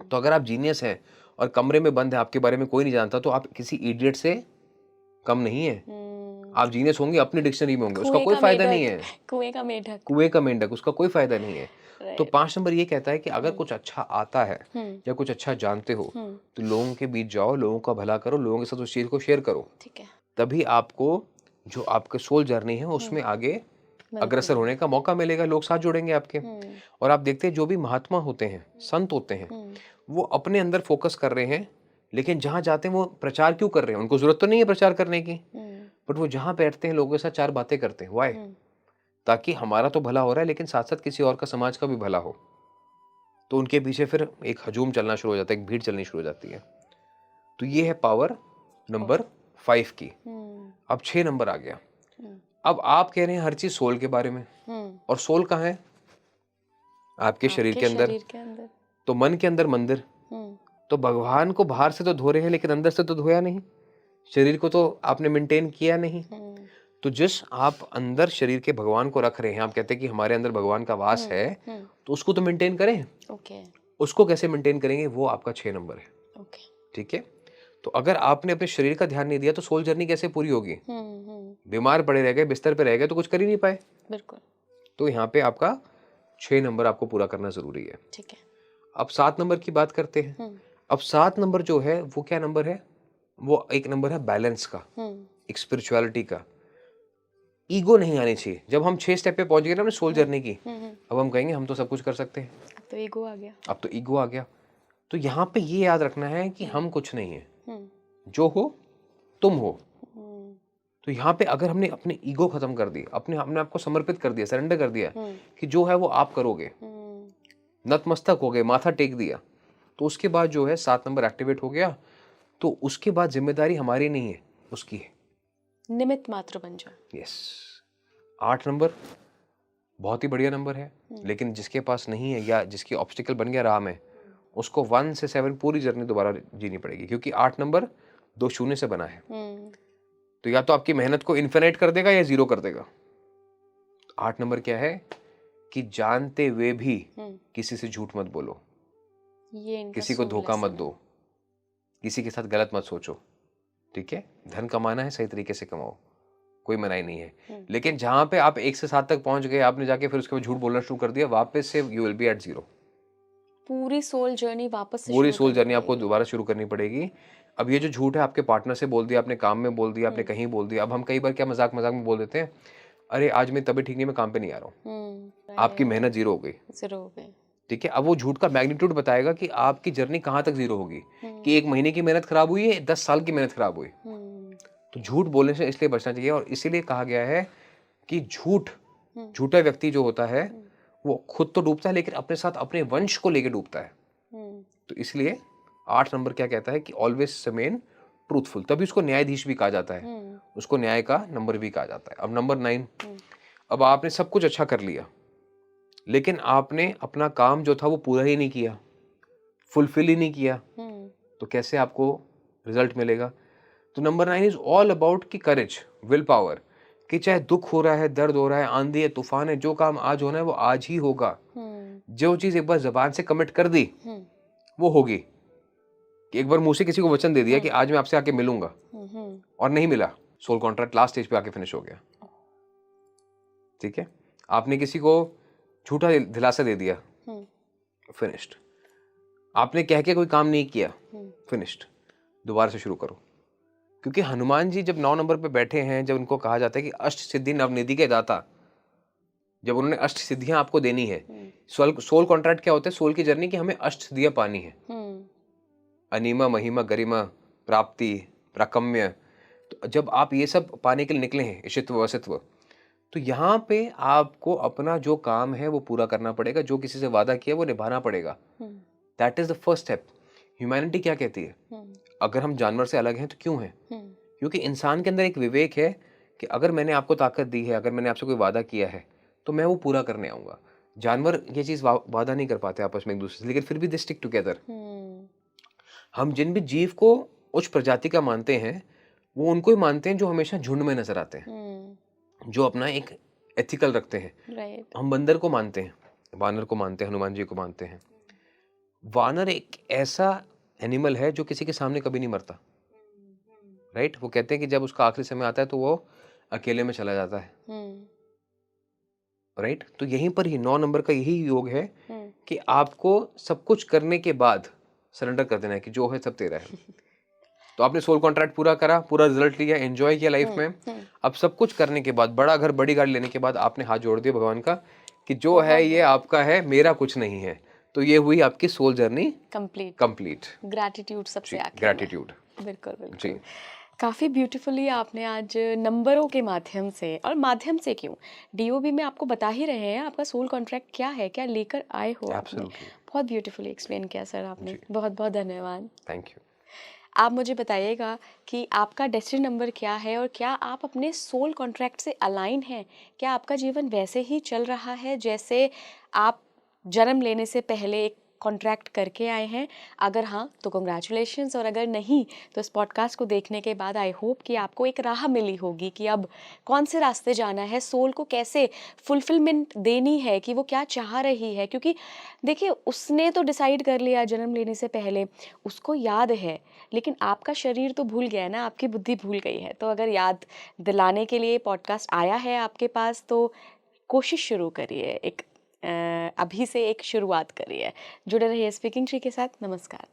A: तो अगर आप जीनियस हैं और कमरे में बंद है, आपके बारे में कोई नहीं जानता, तो आप किसी इडियट से कम नहीं है। आप जीनियस होंगे अपनी डिक्शनरी में होंगे, उसका कोई फायदा नहीं है। कुएं का मेंढक, उसका कोई फायदा नहीं है। तो 5 नंबर ये कहता है कि अगर कुछ अच्छा आता है या कुछ अच्छा जानते हो, तो लोगों के बीच जाओ, लोगों का भला करो, लोगों के साथ उस चीज को शेयर करो।
B: ठीक है।
A: तभी आपको जो आपके सोल जर्नी है उसमें आगे अग्रसर होने का मौका मिलेगा, लोग साथ जुड़ेंगे आपके। और आप देखते हैं जो भी महात्मा होते हैं, संत होते हैं, वो अपने अंदर फोकस कर रहे हैं, लेकिन जहां जाते हैं वो प्रचार क्यों कर रहे हैं, उनको जरूरत तो नहीं है प्रचार करने की, बट वो जहां बैठते हैं लोगों के साथ 4 बातें करते हैं। वाई? ताकि हमारा तो भला हो रहा है लेकिन साथ साथ किसी और का, समाज का भी भला हो। तो उनके पीछे फिर एक हजूम चलना शुरू हो जाता है, एक भीड़ चलनी शुरू हो जाती है। तो ये है पावर नंबर 5 की। अब 6 नंबर आ गया। अब आप कह रहे हैं हर चीज सोल के बारे में, और सोल कहाँ है? आपके शरीर के अंदर। तो मन के अंदर मंदिर। तो भगवान को बाहर से तो धो रहे हैं लेकिन अंदर से तो धोया नहीं, शरीर को तो आपने मेंटेन किया नहीं। तो जिस आप अंदर शरीर के भगवान को रख रहे हैं, आप कहते हैं कि हमारे अंदर भगवान का वास है, तो उसको तो मेंटेन करें।
B: ओके।
A: उसको कैसे मेंटेन करेंगे, वो आपका 6 नंबर है।
B: ओके।
A: ठीक है, तो अगर आपने अपने शरीर का ध्यान नहीं दिया तो सोल जर्नी कैसे पूरी होगी? बीमार पड़े रह गए, बिस्तर पे रह गए तो कुछ कर ही नहीं पाए।
B: बिल्कुल।
A: तो यहाँ पे आपका 6 नंबर आपको पूरा करना जरूरी है।
B: ठीक है।
A: अब 7 नंबर की बात करते हैं। अब 7 नंबर जो है वो क्या नंबर है? वो एक नंबर है बैलेंस का, एक स्पिरिचुअलिटी का। ईगो नहीं आनी चाहिए। जब हम 6 स्टेप पे पहुंच गए ना अपने सोल जर्नी की, अब हम कहेंगे हम तो सब कुछ कर सकते हैं।
B: अब तो ईगो आ गया।
A: अब तो ईगो आ गया। तो यहाँ पे ये याद रखना है कि हम कुछ नहीं है, जो हो तुम हो। तो यहाँ पे अगर हमने अपने ईगो खत्म कर दी, अपने अपने आप को समर्पित कर दिया, सरेंडर कर दिया कि जो है वो आप करोगे, नतमस्तक हो गए, माथा टेक दिया, तो उसके बाद जो है 7 नंबर एक्टिवेट हो गया। तो उसके बाद जिम्मेदारी हमारी नहीं है, उसकी है।
B: निमित्त मात्र बन जाओ।
A: यस। 8 नंबर बहुत ही बढ़िया नंबर है, लेकिन जिसके पास नहीं है या जिसकी ऑब्स्टिकल बन गया राह में, उसको 1 से 7 पूरी जर्नी दोबारा जीनी पड़ेगी, क्योंकि 8 नंबर 2 शून्य से बना है। तो या तो आपकी मेहनत को इन्फिनाइट कर देगा या 0 कर देगा। 8 नंबर क्या है कि जानते हुए भी किसी से झूठ मत बोलो,
B: ये इनका
A: किसी को
B: soul
A: धोखा मत
B: lesson
A: दो, किसी के साथ गलत मत सोचो। ठीक है, धन कमाना है, सही तरीके से कमाओ, कोई मनाही नहीं है। लेकिन जहां पे आप 1 से 7 तक पहुंच गए, आपने जाके फिर उसके बाद झूठ बोलना शुरू कर दिया, वापस से यू विल बी एट 0।
B: पूरी सोल जर्नी वापस से
A: पूरी
B: शुरू
A: सोल
B: करनी
A: जर्नी आपको दोबारा शुरू करनी पड़ेगी। अब ये जो झूठ है, आपके पार्टनर से बोल दिया, आपने काम में बोल दिया, आपने कहीं बोल दिया। अब हम कई बार क्या मजाक मजाक में बोल देते हैं, अरे आज मेरी तबीयत ठीक नहीं, मैं काम पे नहीं आ रहा हूँ। आपकी मेहनत 0 हो गई।
B: 0 हो गई।
A: ठीक है, अब वो झूठ का मैग्नीट्यूड बताएगा कि आपकी जर्नी कहाँ तक 0 होगी, कि 1 महीने की मेहनत खराब हुई है, 10 साल की मेहनत खराब हुई। तो झूठ बोलने से इसलिए बचना चाहिए, और इसीलिए कहा गया है कि झूठा व्यक्ति जो होता है वो खुद तो डूबता है, लेकिन अपने साथ अपने वंश को लेकर डूबता है। तो इसलिए 8 नंबर क्या कहता है कि ऑलवेज रिमेन ट्रूथफुल। तभी उसको न्यायाधीश भी कहा जाता है, उसको न्याय का नंबर भी कहा जाता है। अब नंबर 9, अब आपने सब कुछ अच्छा कर लिया, लेकिन आपने अपना काम जो था वो पूरा ही नहीं किया, फुलफिल ही नहीं किया, तो कैसे आपको रिजल्ट मिलेगा? तो नंबर 9 इज ऑल अबाउट की करेज, विल पावर, कि चाहे दुख हो रहा है, दर्द हो रहा है, आंधी है, तूफान है, जो काम आज होना है वो आज ही होगा। जो चीज एक बार जबान से कमिट कर दी वो होगी। कि एक बार मुंह से किसी को वचन दे दिया कि आज मैं आपसे आके मिलूंगा, और नहीं मिला, सोल कॉन्ट्रैक्ट लास्ट स्टेज पे आके फिनिश हो गया। ठीक है, आपने किसी को झूठा दिलासा दे दिया, फिनिश्ड। आपने कह के कोई काम नहीं किया, फिनिश्ड। दोबारा से शुरू करो। क्योंकि हनुमान जी जब 9 नंबर पे बैठे हैं, जब उनको कहा जाता है कि अष्ट सिद्धि नवनिधि के दाता, जब उन्होंने अष्ट सिद्धियां आपको देनी है, सोल कॉन्ट्रैक्ट क्या होता है, सोल की जर्नी की हमें अष्ट सिद्धियां पानी है, अनिमा, महिमा, गरिमा, प्राप्ति, प्राकम्य। तो जब आप ये सब पाने के लिए निकले हैं, ईशित्व, वसित्व, तो यहाँ पे आपको अपना जो काम है वो पूरा करना पड़ेगा, जो किसी से वादा किया वो निभाना पड़ेगा। That is the first step. Humanity क्या कहती है, अगर हम जानवर से अलग हैं तो क्यों हैं? क्योंकि इंसान के अंदर एक विवेक है कि अगर मैंने आपको ताकत दी है, अगर मैंने आपसे कोई वादा किया है, तो मैं वो पूरा करने आऊंगा। जानवर ये चीज वादा नहीं कर पाते आपस में एक दूसरे से, लेकिन फिर भी दे स्टिक टुगेदर। हम जिन भी जीव को उच्च प्रजाति का मानते हैं, वो उनको ही मानते हैं जो हमेशा झुंड में नजर आते हैं, जो अपना एक एथिकल रखते हैं। हम बंदर को मानते हैं, वानर को मानते हैं, हनुमान जी को मानते हैं। वानर एक ऐसा एनिमल है जो किसी के सामने कभी नहीं मरता। राइट, वो कहते हैं कि जब उसका आखिरी समय आता है तो वो अकेले में चला जाता है। राइट, तो यहीं पर ही 9 नंबर का यही योग है कि आपको सब कुछ करने के बाद सरेंडर कर देना है कि जो है सब तेरा है। तो आपने सोल कॉन्ट्रैक्ट पूरा करा, पूरा रिजल्ट लिया, एंजॉय किया लाइफ में। अब सब कुछ करने के बाद, बड़ा घर, बड़ी गाड़ी लेने के बाद, आपने हाथ जोड़ दिया भगवान का कि जो है ये आपका है, मेरा कुछ नहीं है। तो ये हुई आपकी सोल जर्नी कंप्लीट।
B: ग्रैटिट्यूड सबसे आखिर में।
A: ग्रैटिट्यूड,
B: बिल्कुल बिल्कुल
A: जी।
B: काफ़ी ब्यूटीफुली आपने आज नंबरों के माध्यम से, और माध्यम से क्यों, डीओबी में आपको बता ही रहे हैं आपका सोल कॉन्ट्रैक्ट क्या है, क्या लेकर आए हो आपने। बहुत ब्यूटीफुली एक्सप्लेन किया सर आपने, बहुत बहुत धन्यवाद।
A: Thank you.
B: आप मुझे बताइएगा कि आपका डेस्टिनी नंबर क्या है, और क्या आप अपने सोल कॉन्ट्रैक्ट से अलाइन हैं? क्या आपका जीवन वैसे ही चल रहा है जैसे आप जन्म लेने से पहले एक कॉन्ट्रैक्ट करके आए हैं? अगर हाँ तो कॉन्ग्रेचुलेशंस, और अगर नहीं तो इस पॉडकास्ट को देखने के बाद आई होप कि आपको एक राह मिली होगी कि अब कौन से रास्ते जाना है, सोल को कैसे फुलफिलमेंट देनी है, कि वो क्या चाह रही है। क्योंकि देखिए, उसने तो डिसाइड कर लिया जन्म लेने से पहले, उसको याद है, लेकिन आपका शरीर तो भूल गया है ना, आपकी बुद्धि भूल गई है। तो अगर याद दिलाने के लिए पॉडकास्ट आया है आपके पास तो कोशिश शुरू करिए, एक अभी से एक शुरुआत करिए। जुड़े रहिए स्पीकिंग ट्री के साथ। नमस्कार।